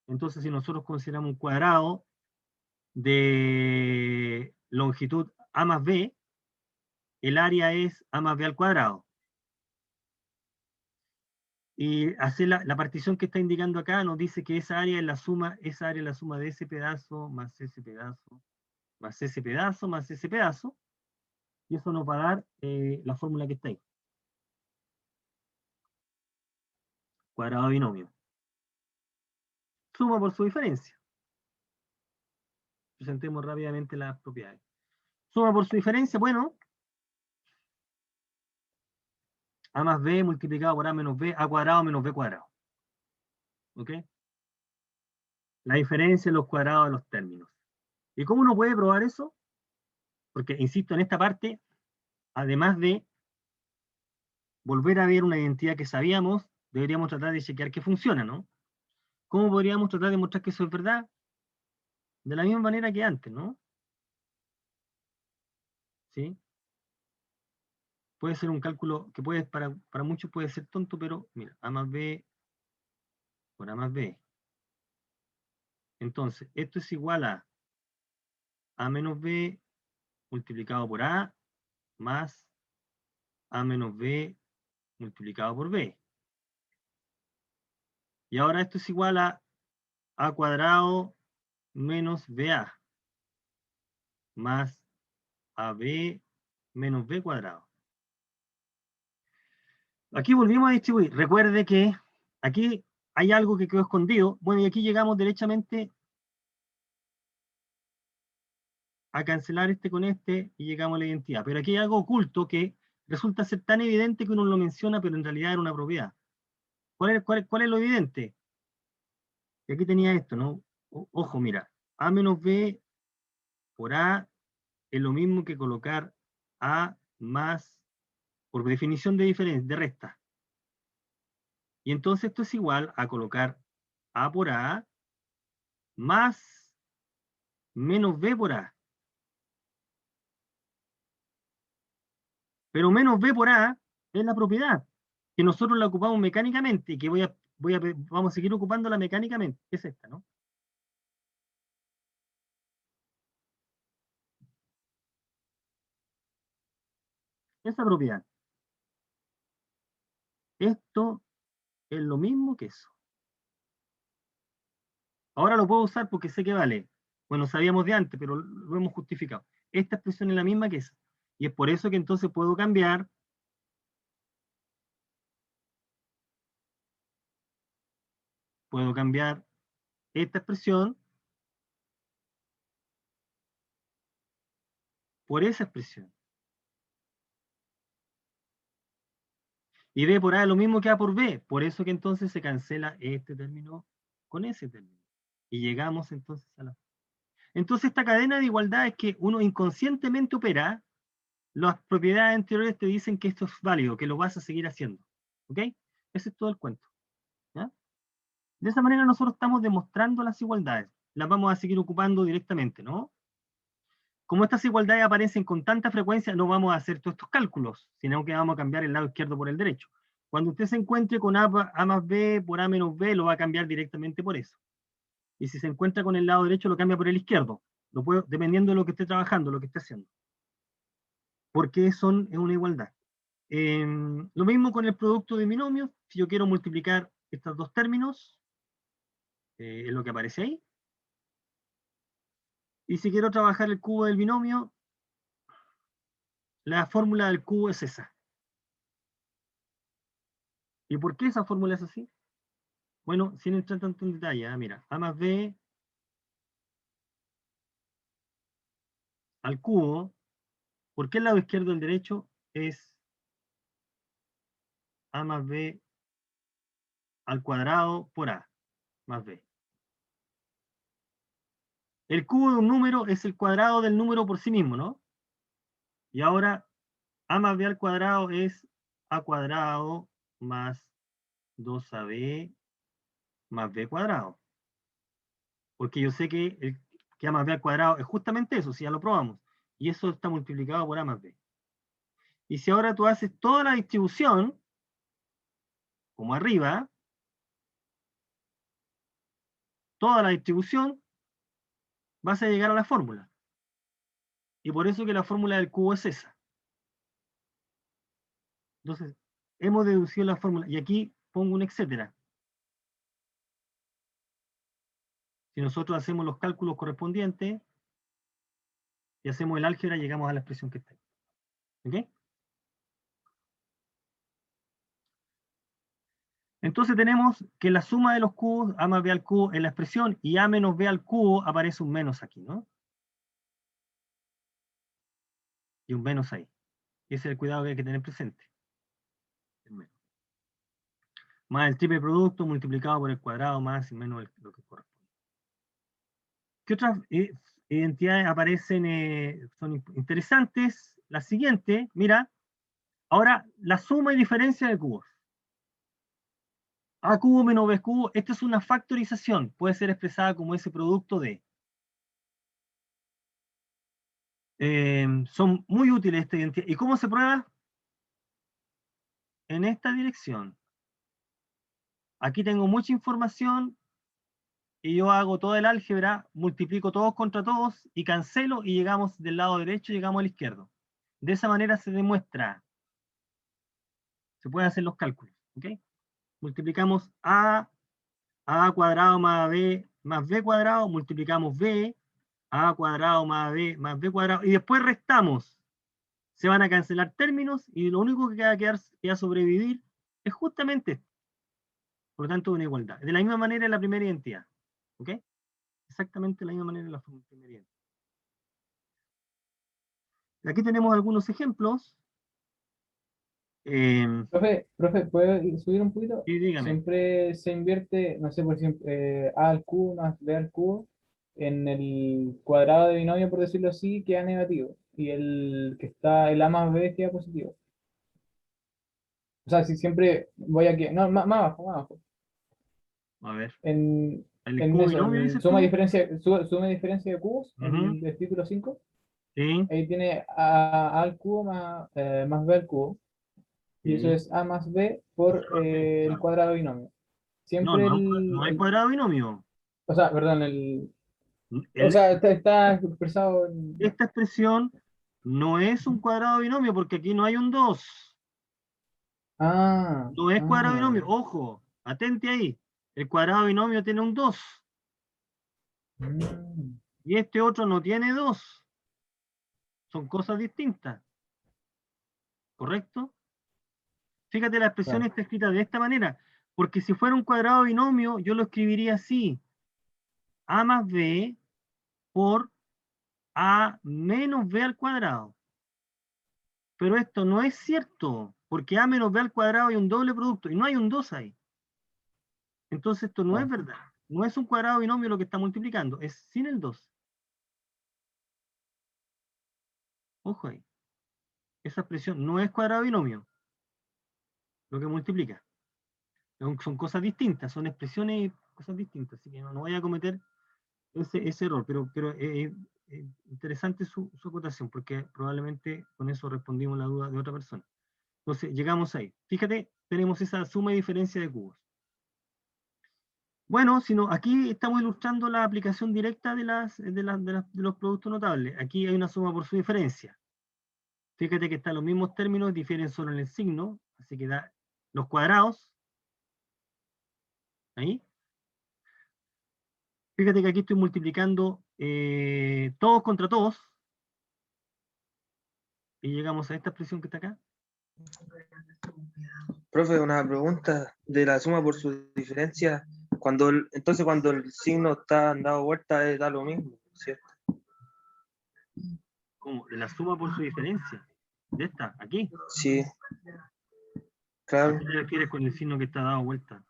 Entonces, si nosotros consideramos un cuadrado de longitud A más B, el área es A más B al cuadrado. Y hacer la partición que está indicando acá nos dice que esa área es la suma de ese pedazo más ese pedazo más ese pedazo más ese pedazo, y eso nos va a dar la fórmula que está ahí. Cuadrado binomio. Suma por su diferencia. Presentemos rápidamente las propiedades. Suma por su diferencia, bueno, A más B multiplicado por A menos B, A cuadrado menos B cuadrado. ¿Ok? La diferencia en los cuadrados de los términos. ¿Y cómo uno puede probar eso? Porque, insisto, en esta parte, además de volver a ver una identidad que sabíamos, deberíamos tratar de chequear que funciona, ¿no? ¿Cómo podríamos tratar de mostrar que eso es verdad? De la misma manera que antes, ¿no? ¿Sí? Puede ser un cálculo que para muchos puede ser tonto, pero mira, A más B por A más B. Entonces, esto es igual a menos b multiplicado por a más a menos b multiplicado por b. Y ahora esto es igual a cuadrado menos ba más ab menos b cuadrado. Aquí volvimos a distribuir. Recuerde que aquí hay algo que quedó escondido. Bueno, y aquí llegamos derechamente a cancelar este con este y llegamos a la identidad. Pero aquí hay algo oculto que resulta ser tan evidente que uno lo menciona, pero en realidad era una propiedad. ¿Cuál es lo evidente? Y aquí tenía esto, ¿no? Ojo, mira, a menos b por a es lo mismo que colocar a más, por definición de diferencia, de resta. Y entonces esto es igual a colocar a por a más menos b por a. Pero menos b por a es la propiedad, que nosotros la ocupamos mecánicamente y que vamos a seguir ocupándola mecánicamente, que es esta, ¿no? Esa propiedad. Esto es lo mismo que eso. Ahora lo puedo usar porque sé que vale. Bueno, sabíamos de antes, pero lo hemos justificado. Esta expresión es la misma que esa. Y es por eso que entonces puedo cambiar esta expresión por esa expresión. Y b por a es lo mismo que a por b. Por eso que entonces se cancela este término con ese término. Y llegamos entonces a la... Entonces esta cadena de igualdad es que uno inconscientemente opera, las propiedades anteriores te dicen que esto es válido, que lo vas a seguir haciendo. ¿Ok? Ese es todo el cuento. ¿Ya? De esa manera nosotros estamos demostrando las igualdades. Las vamos a seguir ocupando directamente, ¿no? Como estas igualdades aparecen con tanta frecuencia, no vamos a hacer todos estos cálculos, sino que vamos a cambiar el lado izquierdo por el derecho. Cuando usted se encuentre con a más b por a menos b, lo va a cambiar directamente por eso. Y si se encuentra con el lado derecho, lo cambia por el izquierdo. Dependiendo de lo que esté trabajando, lo que esté haciendo. Porque es una igualdad. Lo mismo con el producto de binomios. Si yo quiero multiplicar estos dos términos, es lo que aparece ahí. Y si quiero trabajar el cubo del binomio, la fórmula del cubo es esa. ¿Y por qué esa fórmula es así? Bueno, sin entrar tanto en detalle, mira, a más b al cubo, ¿por qué el lado izquierdo del derecho es a más b al cuadrado por a más b? El cubo de un número es el cuadrado del número por sí mismo, ¿no? Y ahora a más b al cuadrado es a cuadrado más 2ab más b cuadrado. Porque yo sé que a más b al cuadrado es justamente eso, si ya lo probamos. Y eso está multiplicado por a más b. Y si ahora tú haces toda la distribución, como arriba, toda la distribución, vas a llegar a la fórmula. Y por eso que la fórmula del cubo es esa. Entonces, hemos deducido la fórmula. Y aquí pongo un etcétera. Si nosotros hacemos los cálculos correspondientes y hacemos el álgebra, llegamos a la expresión que está ahí. ¿Ok? Entonces tenemos que la suma de los cubos, a más b al cubo, es la expresión, y a menos b al cubo aparece un menos aquí, ¿no? Y un menos ahí. Ese es el cuidado que hay que tener presente. Más el triple producto multiplicado por el cuadrado más y menos lo que corresponde. ¿Qué otras identidades aparecen? Son interesantes. La siguiente, mira, ahora la suma y diferencia de cubos. A cubo menos B cubo, esta es una factorización, puede ser expresada como ese producto de. Son muy útiles esta identidad. ¿Y cómo se prueba? En esta dirección. Aquí tengo mucha información y yo hago todo el álgebra, multiplico todos contra todos y cancelo y llegamos del lado derecho y llegamos al izquierdo. De esa manera se demuestra, se pueden hacer los cálculos, ¿ok? Multiplicamos a cuadrado más b cuadrado, multiplicamos b, a cuadrado más b cuadrado, y después restamos. Se van a cancelar términos y lo único que va a sobrevivir es justamente esto. Por lo tanto, una igualdad. De la misma manera en la primera identidad. ¿Ok? Exactamente de la misma manera en la primera identidad. Aquí tenemos algunos ejemplos. Profe, ¿puede subir un poquito? Y dígame. Siempre se invierte, no sé, por ejemplo, a al cubo más b al cubo, en el cuadrado de binomio, por decirlo así, queda negativo, y el que está, el a más b queda positivo. O sea, si siempre voy aquí, no, más abajo, más abajo. A ver. En, ¿El en cubo eso, binomio en dices tú? suma diferencia de cubos, Ujú, en el título 5 sí. ahí tiene a al cubo más b al cubo, y eso Sí. es a más b por el Claro. cuadrado binomio. No, Siempre no hay cuadrado binomio. o sea, perdón, o El- sea, está expresado en, esta expresión no es un cuadrado binomio porque aquí no hay un 2. ah, No es cuadrado ah, binomio. Ojo, atente ahí. El cuadrado binomio tiene un 2 mm, y este otro no tiene 2. Son cosas distintas. ¿Correcto? Fíjate, la expresión claro, está escrita de esta manera, porque si fuera un cuadrado binomio, yo lo escribiría así: a más b por a menos b al cuadrado. Pero esto no es cierto, porque a menos b al cuadrado hay un doble producto, y no hay un 2 ahí. Entonces esto no es claro, verdad. No es un cuadrado binomio lo que está multiplicando, es sin el 2. Ojo ahí. Esa expresión no es cuadrado binomio lo que multiplica. Son cosas distintas, son expresiones y cosas distintas, así que no voy a cometer ese error, pero interesante su acotación, porque probablemente con eso respondimos la duda de otra persona. Entonces, llegamos ahí. Fíjate, tenemos esa suma y diferencia de cubos. Bueno, aquí estamos ilustrando la aplicación directa de los productos notables. Aquí hay una suma por su diferencia. Fíjate que están los mismos términos, difieren solo en el signo, así que da los cuadrados, ahí. Fíjate que aquí estoy multiplicando todos contra todos, y llegamos a esta expresión que está acá. Profe, una pregunta de la suma por su diferencia. Entonces, cuando el signo está dado vuelta, da lo mismo, ¿cierto? ¿Cómo? De la suma por su diferencia. De esta, aquí. Sí, ¿A claro. qué te refieres con el signo que está dado vuelta?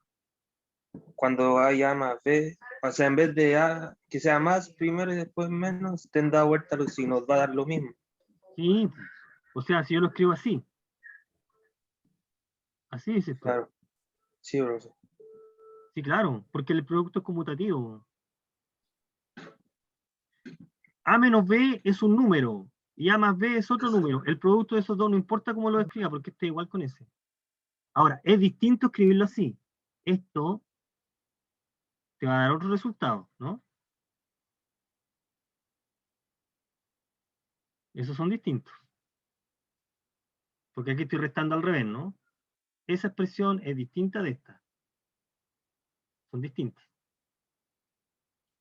Cuando hay A más B, o sea, en vez de A, que sea más primero y después menos, estén dado vuelta los signos, va a dar lo mismo. Sí, o sea, si yo lo escribo así. Así dices tú. Claro, sí, profe. Sí, claro, porque el producto es conmutativo. A menos B es un número y A más B es otro número. El producto de esos dos no importa cómo lo escriba, porque está igual con ese. Ahora, es distinto escribirlo así. Esto te va a dar otro resultado, ¿no? Esos son distintos. Porque aquí estoy restando al revés, ¿no? Esa expresión es distinta de esta. Son distintas.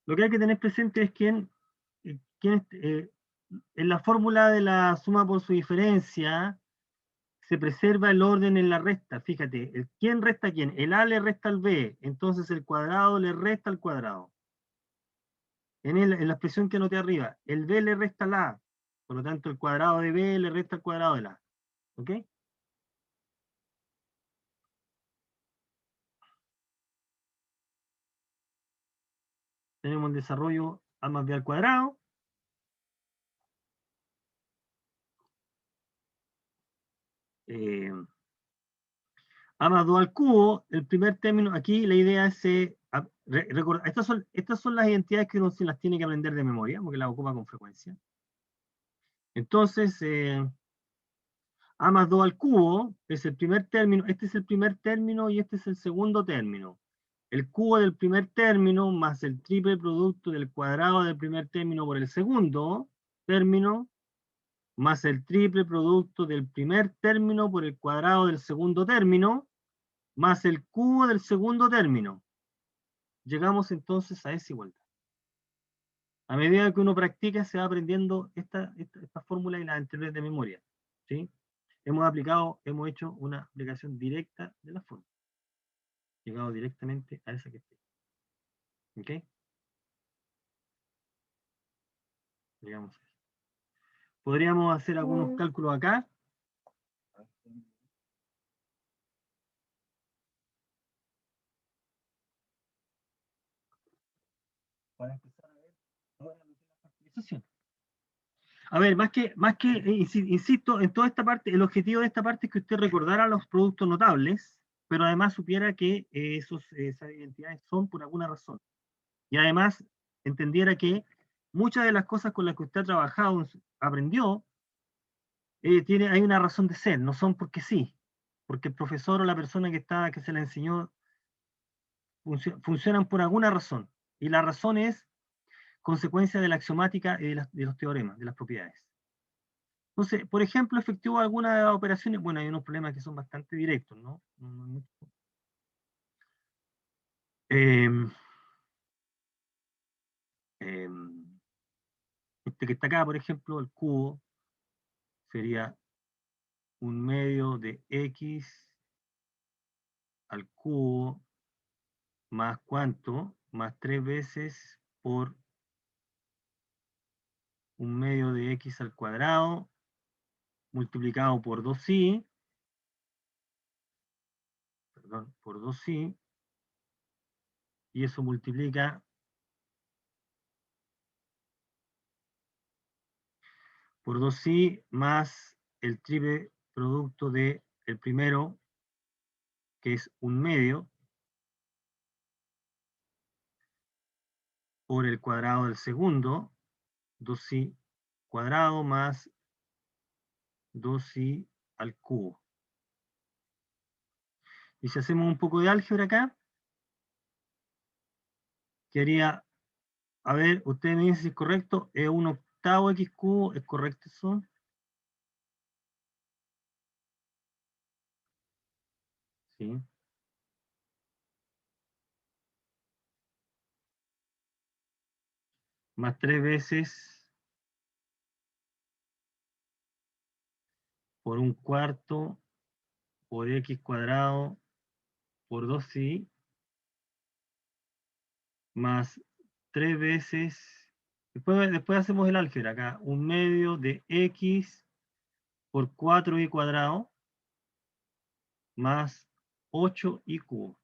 Lo que hay que tener presente es que en la fórmula de la suma por su diferencia se preserva el orden en la resta. Fíjate, ¿quién resta a quién? El A le resta al B, entonces el cuadrado le resta al cuadrado. En la expresión que anoté arriba, el B le resta al A, por lo tanto el cuadrado de B le resta al cuadrado del A. ¿Ok? Tenemos el desarrollo A más B al cuadrado. A más 2 al cubo, el primer término, aquí la idea es recordar, estas son las identidades que uno se las tiene que aprender de memoria, porque las ocupa con frecuencia. Entonces, A más 2 al cubo es el primer término, este es el primer término y este es el segundo término. el cubo del primer término más el triple producto del cuadrado del primer término por el segundo término, más el triple producto del primer término por el cuadrado del segundo término, más el cubo del segundo término. Llegamos entonces a esa igualdad. A medida que uno practica, se va aprendiendo esta fórmula y las anteriores de memoria, ¿sí? Hemos hecho una aplicación directa de la fórmula. Llegado directamente a esa que está. ¿Ok? Llegamos a eso. Podríamos hacer algunos cálculos acá. Para empezar a ver cómo era la factorización. A ver, insisto, en toda esta parte, el objetivo de esta parte es que usted recordara los productos notables, pero además supiera que esas identidades son por alguna razón. Y además entendiera que muchas de las cosas con las que usted ha trabajado, aprendió, hay una razón de ser, no son porque sí, porque el profesor o la persona que se la enseñó funcionan por alguna razón. Y la razón es consecuencia de la axiomática y de los teoremas, de las propiedades. Entonces, por ejemplo, efectuó alguna de las operaciones, bueno, hay unos problemas que son bastante directos, ¿no? Este que está acá, por ejemplo, el cubo, sería un medio de x al cubo más cuánto, más 3 veces por un medio de x al cuadrado multiplicado por 2i, perdón, por 2i, y eso multiplica por 2i más el triple producto de el primero, que es un medio, por el cuadrado del segundo, 2i cuadrado más 2i al cubo. Y si hacemos un poco de álgebra acá, quedaría, a ver, usted me dice si es correcto, es un octavo x cubo, ¿es correcto eso? Sí. Más 3 veces por un cuarto por x cuadrado por 2i más 3 veces, después hacemos el álgebra acá, un medio de x por 4i cuadrado más 8i cubo.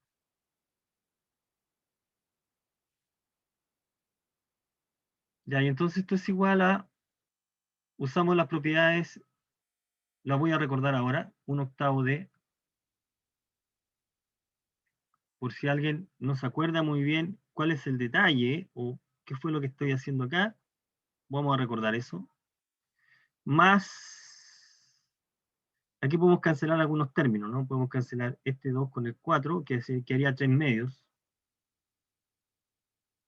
Ya, y entonces esto es igual a, usamos las propiedades, las voy a recordar ahora, un octavo de, por si alguien no se acuerda muy bien cuál es el detalle o qué fue lo que estoy haciendo acá, vamos a recordar eso. Más, aquí podemos cancelar algunos términos, ¿no? Podemos cancelar este 2 con el 4, que haría 3 medios.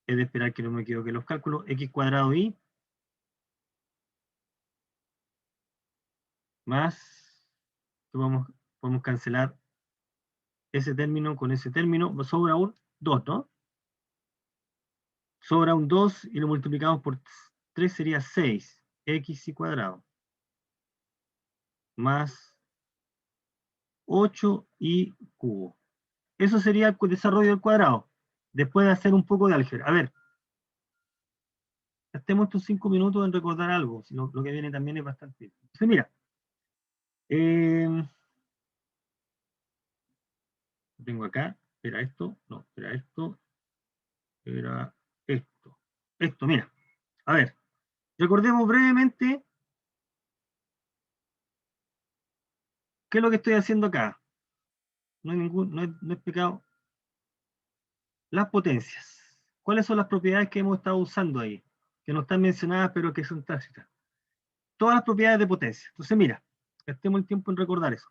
Es de esperar que no me equivoque los cálculos. X cuadrado y más, podemos cancelar ese término con ese término. Sobra un 2, ¿no? Sobra un 2 y lo multiplicamos por 3 sería 6. X y cuadrado. Más 8 y cubo. Eso sería el desarrollo del cuadrado. Después de hacer un poco de álgebra. A ver. Gastemos estos 5 minutos en recordar algo. Si lo que viene también es bastante. Entonces, mira. Tengo acá. Era esto. No, era esto. Era esto. Esto, mira. A ver. Recordemos brevemente. ¿Qué es lo que estoy haciendo acá? No es pecado. Las potencias. ¿Cuáles son las propiedades que hemos estado usando ahí? Que no están mencionadas, pero que son tácitas. Todas las propiedades de potencia. Entonces, mira, gastemos el tiempo en recordar eso.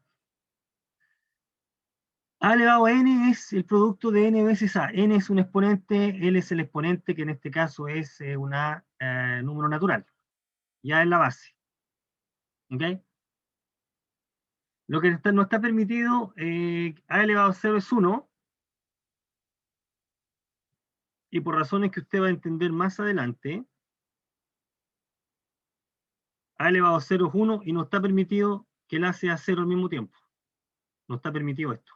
A elevado a n es el producto de n veces a. N es un exponente, L es el exponente, que en este caso es un número natural. Ya es la base. ¿Ok? Lo que no está permitido, a elevado a 0 es 1, y por razones que usted va a entender más adelante, a elevado a 0 es 1 y no está permitido que el A sea 0 al mismo tiempo. No está permitido esto.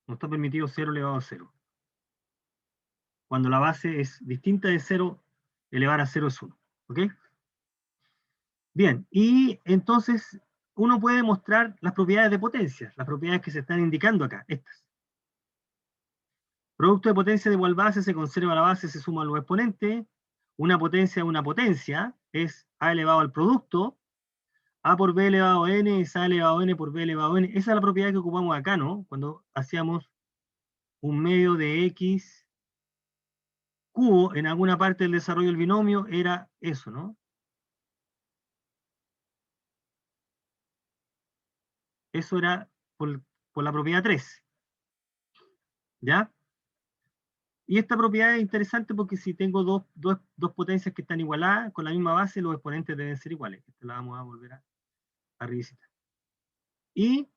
No está permitido 0 elevado a 0. Cuando la base es distinta de 0, elevar a 0 es 1. ¿Ok? Bien, y entonces uno puede mostrar las propiedades de potencia, las propiedades que se están indicando acá, estas. Producto de potencia de igual base, se conserva la base, se suman los exponentes. Una potencia es A elevado al producto. A por B elevado a N es A elevado a N por B elevado a N. Esa es la propiedad que ocupamos acá, ¿no? Cuando hacíamos un medio de X cubo en alguna parte del desarrollo del binomio, era eso, ¿no? Eso era por la propiedad 3. ¿Ya? Y esta propiedad es interesante porque si tengo dos potencias que están igualadas con la misma base, los exponentes deben ser iguales. Esta la vamos a volver a revisitar. Y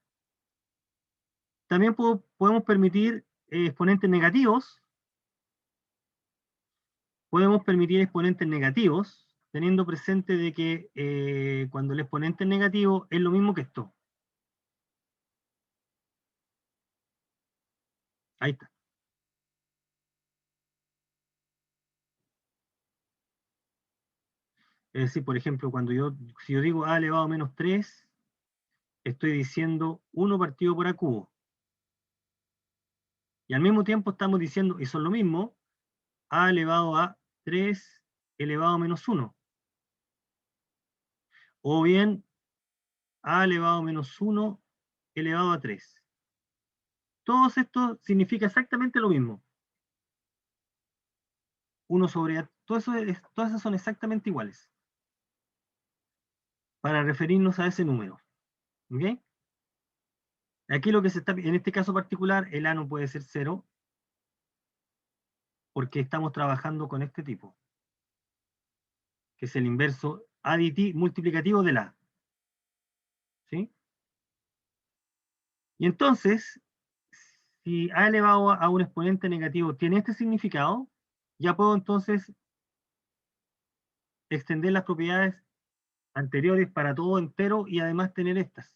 también podemos permitir exponentes negativos. Podemos permitir exponentes negativos, teniendo presente de que cuando el exponente es negativo es lo mismo que esto. Ahí está. Es decir, por ejemplo, si yo digo a elevado a menos 3, estoy diciendo 1 partido por a cubo. Y al mismo tiempo estamos diciendo, y son lo mismo, a elevado a 3 elevado a menos 1. O bien a elevado a menos 1 elevado a 3. Todo esto significa exactamente lo mismo. 1 sobre a, todas esas son exactamente iguales. Para referirnos a ese número. ¿Ok? Aquí lo que se está, en este caso particular, el A no puede ser 0, porque estamos trabajando con este tipo, que es el inverso multiplicativo del A. ¿Sí? Y entonces, si A elevado a un exponente negativo tiene este significado, ya puedo entonces extender las propiedades anteriores para todo entero y además tener estas,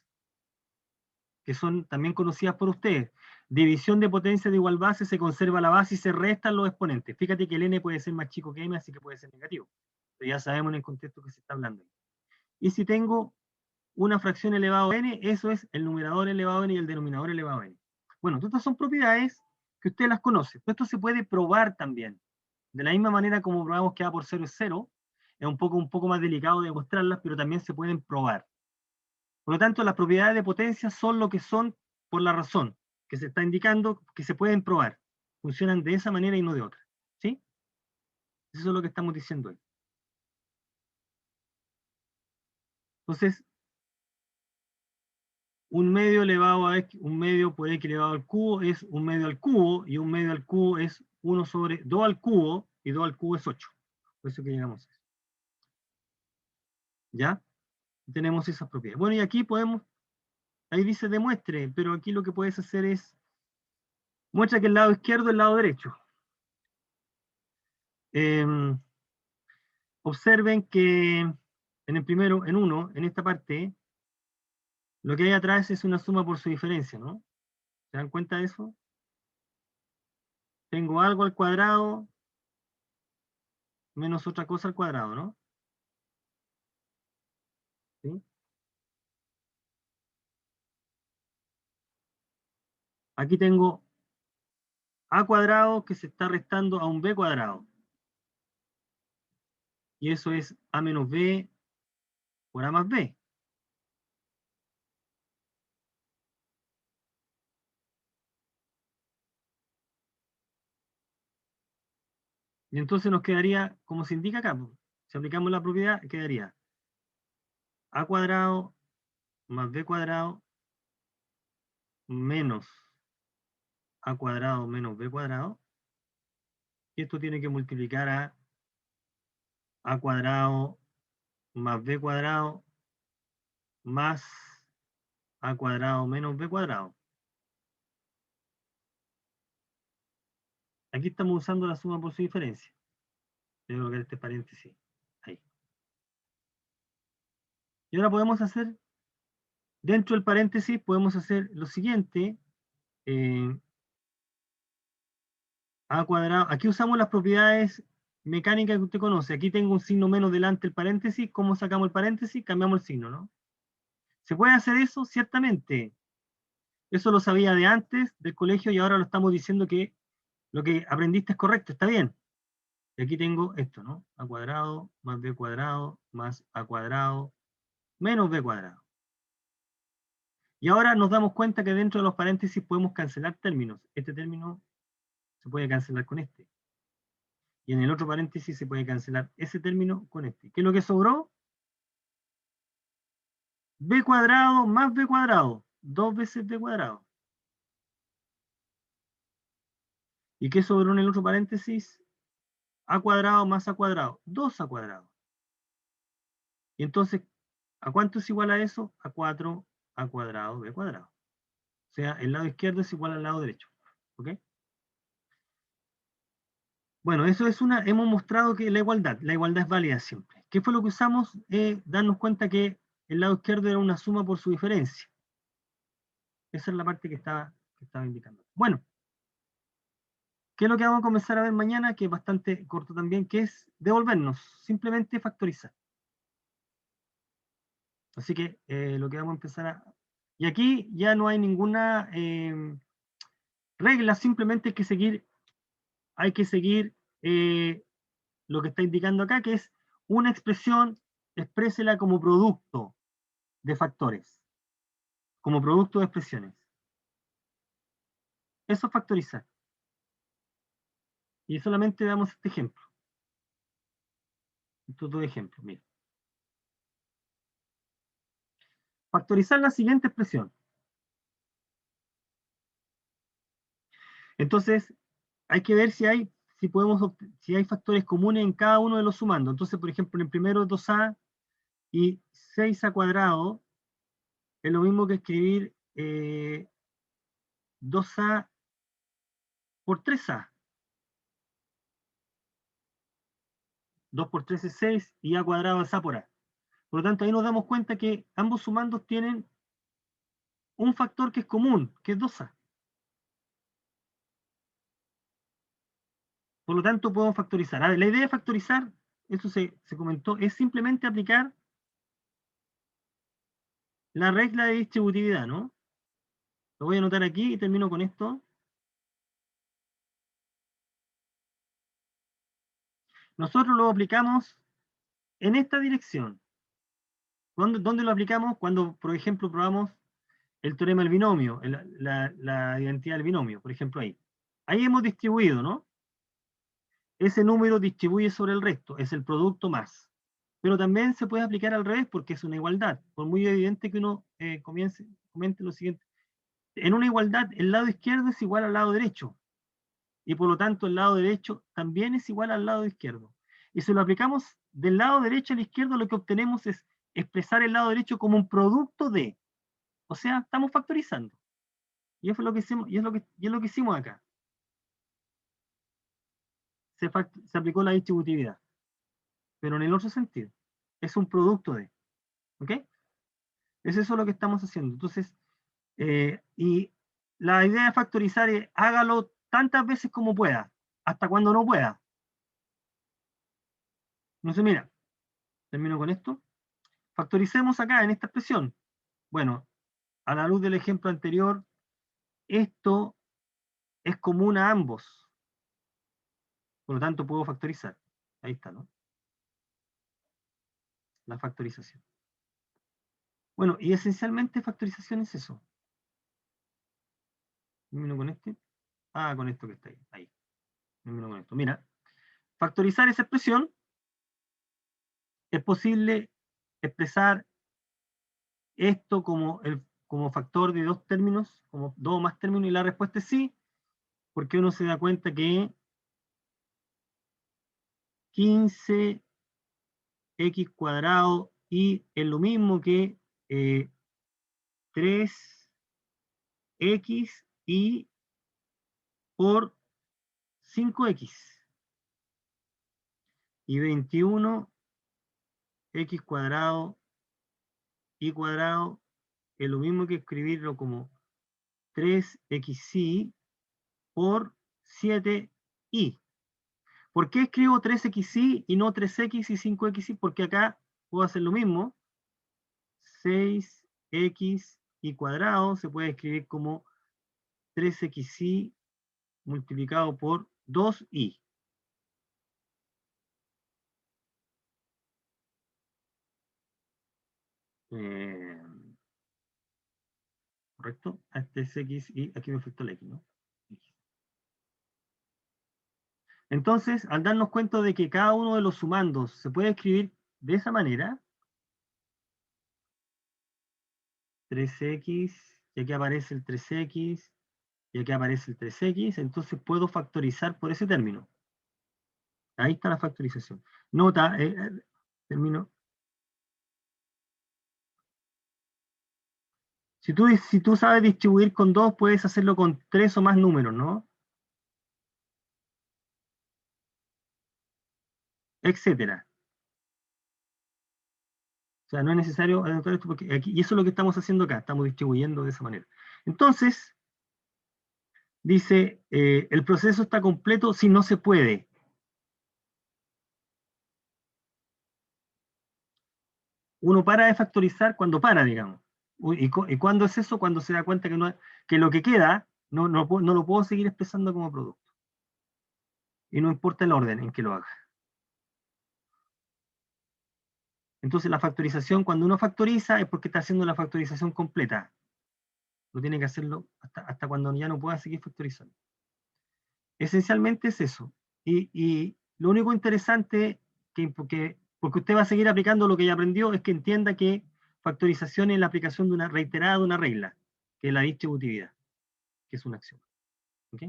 que son también conocidas por ustedes. División de potencia de igual base, se conserva la base y se restan los exponentes. Fíjate que el n puede ser más chico que m, así que puede ser negativo. Pero ya sabemos en el contexto que se está hablando. Y si tengo una fracción elevado a n, eso es el numerador elevado a n y el denominador elevado a n. Bueno, todas estas son propiedades que usted las conoce. Esto se puede probar también. De la misma manera como probamos que A por 0 es 0, es un poco más delicado de demostrarlas, pero también se pueden probar. Por lo tanto, las propiedades de potencia son lo que son por la razón que se está indicando que se pueden probar. Funcionan de esa manera y no de otra. ¿Sí? Eso es lo que estamos diciendo hoy. Entonces, un medio elevado a x, un medio por x elevado al cubo es un medio al cubo, y un medio al cubo es 1 sobre 2 al cubo, y 2 al cubo es 8. Por eso que llegamos a eso. ¿Ya? Tenemos esas propiedades. Bueno, y aquí podemos, ahí dice demuestre, pero aquí lo que puedes hacer es, muestra que el lado izquierdo es el lado derecho. Observen que en el primero, en 1, en esta parte, lo que hay atrás es una suma por su diferencia, ¿no? ¿Se dan cuenta de eso? Tengo algo al cuadrado menos otra cosa al cuadrado, ¿no? ¿Sí? Aquí tengo a cuadrado que se está restando a un b cuadrado. Y eso es a menos b por a más b. Y entonces nos quedaría, como se indica acá, si aplicamos la propiedad, quedaría a cuadrado más b cuadrado menos a cuadrado menos b cuadrado. Y esto tiene que multiplicar a cuadrado más b cuadrado más a cuadrado menos b cuadrado. Aquí estamos usando la suma por su diferencia. Tengo que colocar este paréntesis ahí. Y ahora podemos hacer, dentro del paréntesis, podemos hacer lo siguiente. A cuadrado, aquí usamos las propiedades mecánicas que usted conoce. Aquí tengo un signo menos delante del paréntesis. ¿Cómo sacamos el paréntesis? Cambiamos el signo, ¿no? ¿Se puede hacer eso? Ciertamente. Eso lo sabía de antes del colegio y ahora lo estamos diciendo que lo que aprendiste es correcto, está bien. Y aquí tengo esto, ¿no? A cuadrado más b cuadrado más a cuadrado menos b cuadrado. Y ahora nos damos cuenta que dentro de los paréntesis podemos cancelar términos. Este término se puede cancelar con este. Y en el otro paréntesis se puede cancelar ese término con este. ¿Qué es lo que sobró? B cuadrado más B cuadrado. 2 veces B cuadrado. ¿Y qué sobró en el otro paréntesis? A cuadrado más A cuadrado. 2A cuadrado. Y entonces, ¿a cuánto es igual a eso? A 4A cuadrado B cuadrado. O sea, el lado izquierdo es igual al lado derecho. ¿Ok? Bueno, eso es hemos mostrado que la igualdad es válida siempre. ¿Qué fue lo que usamos? Darnos cuenta que el lado izquierdo era una suma por su diferencia. Esa es la parte que estaba indicando. Bueno, ¿qué es lo que vamos a comenzar a ver mañana? Que es bastante corto también, que es devolvernos, simplemente factorizar. Así que lo que vamos a empezar a... Y aquí ya no hay ninguna regla, simplemente hay que seguir lo que está indicando acá, que es una expresión, exprésela como producto de factores, como producto de expresiones. Eso es factorizar. Y solamente damos este ejemplo. Estos dos ejemplos, mira. Factorizar la siguiente expresión. Entonces, hay que ver si hay factores comunes en cada uno de los sumandos. Entonces, por ejemplo, en el primero 2a y 6a cuadrado es lo mismo que escribir 2a por 3a. 2 por 3 es 6 y a cuadrado es a por a. Por lo tanto, ahí nos damos cuenta que ambos sumandos tienen un factor que es común, que es 2a. Por lo tanto, podemos factorizar. A ver, la idea de factorizar, eso se comentó, es simplemente aplicar la regla de distributividad, ¿no? Lo voy a anotar aquí y termino con esto. Nosotros lo aplicamos en esta dirección. ¿Dónde lo aplicamos? Cuando, por ejemplo, probamos el teorema del binomio, la identidad del binomio, por ejemplo ahí. Ahí hemos distribuido, ¿no? Ese número distribuye sobre el resto, es el producto más. Pero también se puede aplicar al revés porque es una igualdad. Por muy evidente que uno comente lo siguiente. En una igualdad, el lado izquierdo es igual al lado derecho. Y por lo tanto, el lado derecho también es igual al lado izquierdo. Y si lo aplicamos del lado derecho al izquierdo, lo que obtenemos es expresar el lado derecho como un producto de. O sea, estamos factorizando. Y eso es lo que hicimos, y es lo que hicimos acá. Se aplicó la distributividad. Pero en el otro sentido. Es un producto de. ¿Ok? Es eso lo que estamos haciendo. Entonces, y la idea de factorizar es hágalo tantas veces como pueda, hasta cuando no pueda. Entonces, mira, termino con esto. Factoricemos acá en esta expresión. Bueno, a la luz del ejemplo anterior, esto es común a ambos. Por lo tanto, puedo factorizar. Ahí está, ¿no? La factorización. Bueno, y esencialmente factorización es eso. Termino con este. Ah, con esto que está ahí. Ahí. Termino con esto. Mira, factorizar esa expresión es posible expresar esto como factor de dos términos, como dos o más términos? Y la respuesta es sí, porque uno se da cuenta que 15x cuadrado y es lo mismo que 3x y por 5x. Y 21x cuadrado y cuadrado es lo mismo que escribirlo como 3xy por 7y. ¿Por qué escribo 3xy y no 3x y 5xy? Porque acá puedo hacer lo mismo. 6x y cuadrado se puede escribir como 3xy multiplicado por 2y. ¿Correcto? Este es x y aquí me faltó el x, ¿no? Entonces, al darnos cuenta de que cada uno de los sumandos se puede escribir de esa manera, 3x, y aquí aparece el 3x, y aquí aparece el 3x, entonces puedo factorizar por ese término. Ahí está la factorización. Nota, termino. Si tú sabes distribuir con 2, puedes hacerlo con 3 o más números, ¿no? Etcétera. O sea, no es necesario anotar esto porque aquí, y eso es lo que estamos haciendo acá, estamos distribuyendo de esa manera. Entonces, dice, el proceso está completo si no se puede. Uno para de factorizar cuando para, digamos. ¿Y cuándo es eso? Cuando se da cuenta que lo que queda no lo puedo seguir expresando como producto. Y no importa el orden en que lo haga. Entonces la factorización, cuando uno factoriza, es porque está haciendo la factorización completa. No tiene que hacerlo hasta cuando ya no pueda seguir factorizando. Esencialmente es eso. Y lo único interesante, porque usted va a seguir aplicando lo que ya aprendió, es que entienda que factorización es la aplicación de una reiterada de una regla, que es la distributividad, que es una acción. ¿Ok?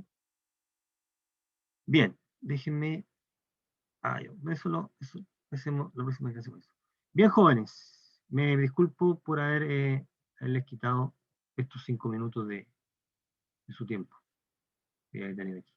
Bien, déjenme. Eso lo hacemos la próxima clase con eso. Bien, jóvenes, me disculpo por haberles quitado estos 5 minutos de su tiempo que he tenido aquí.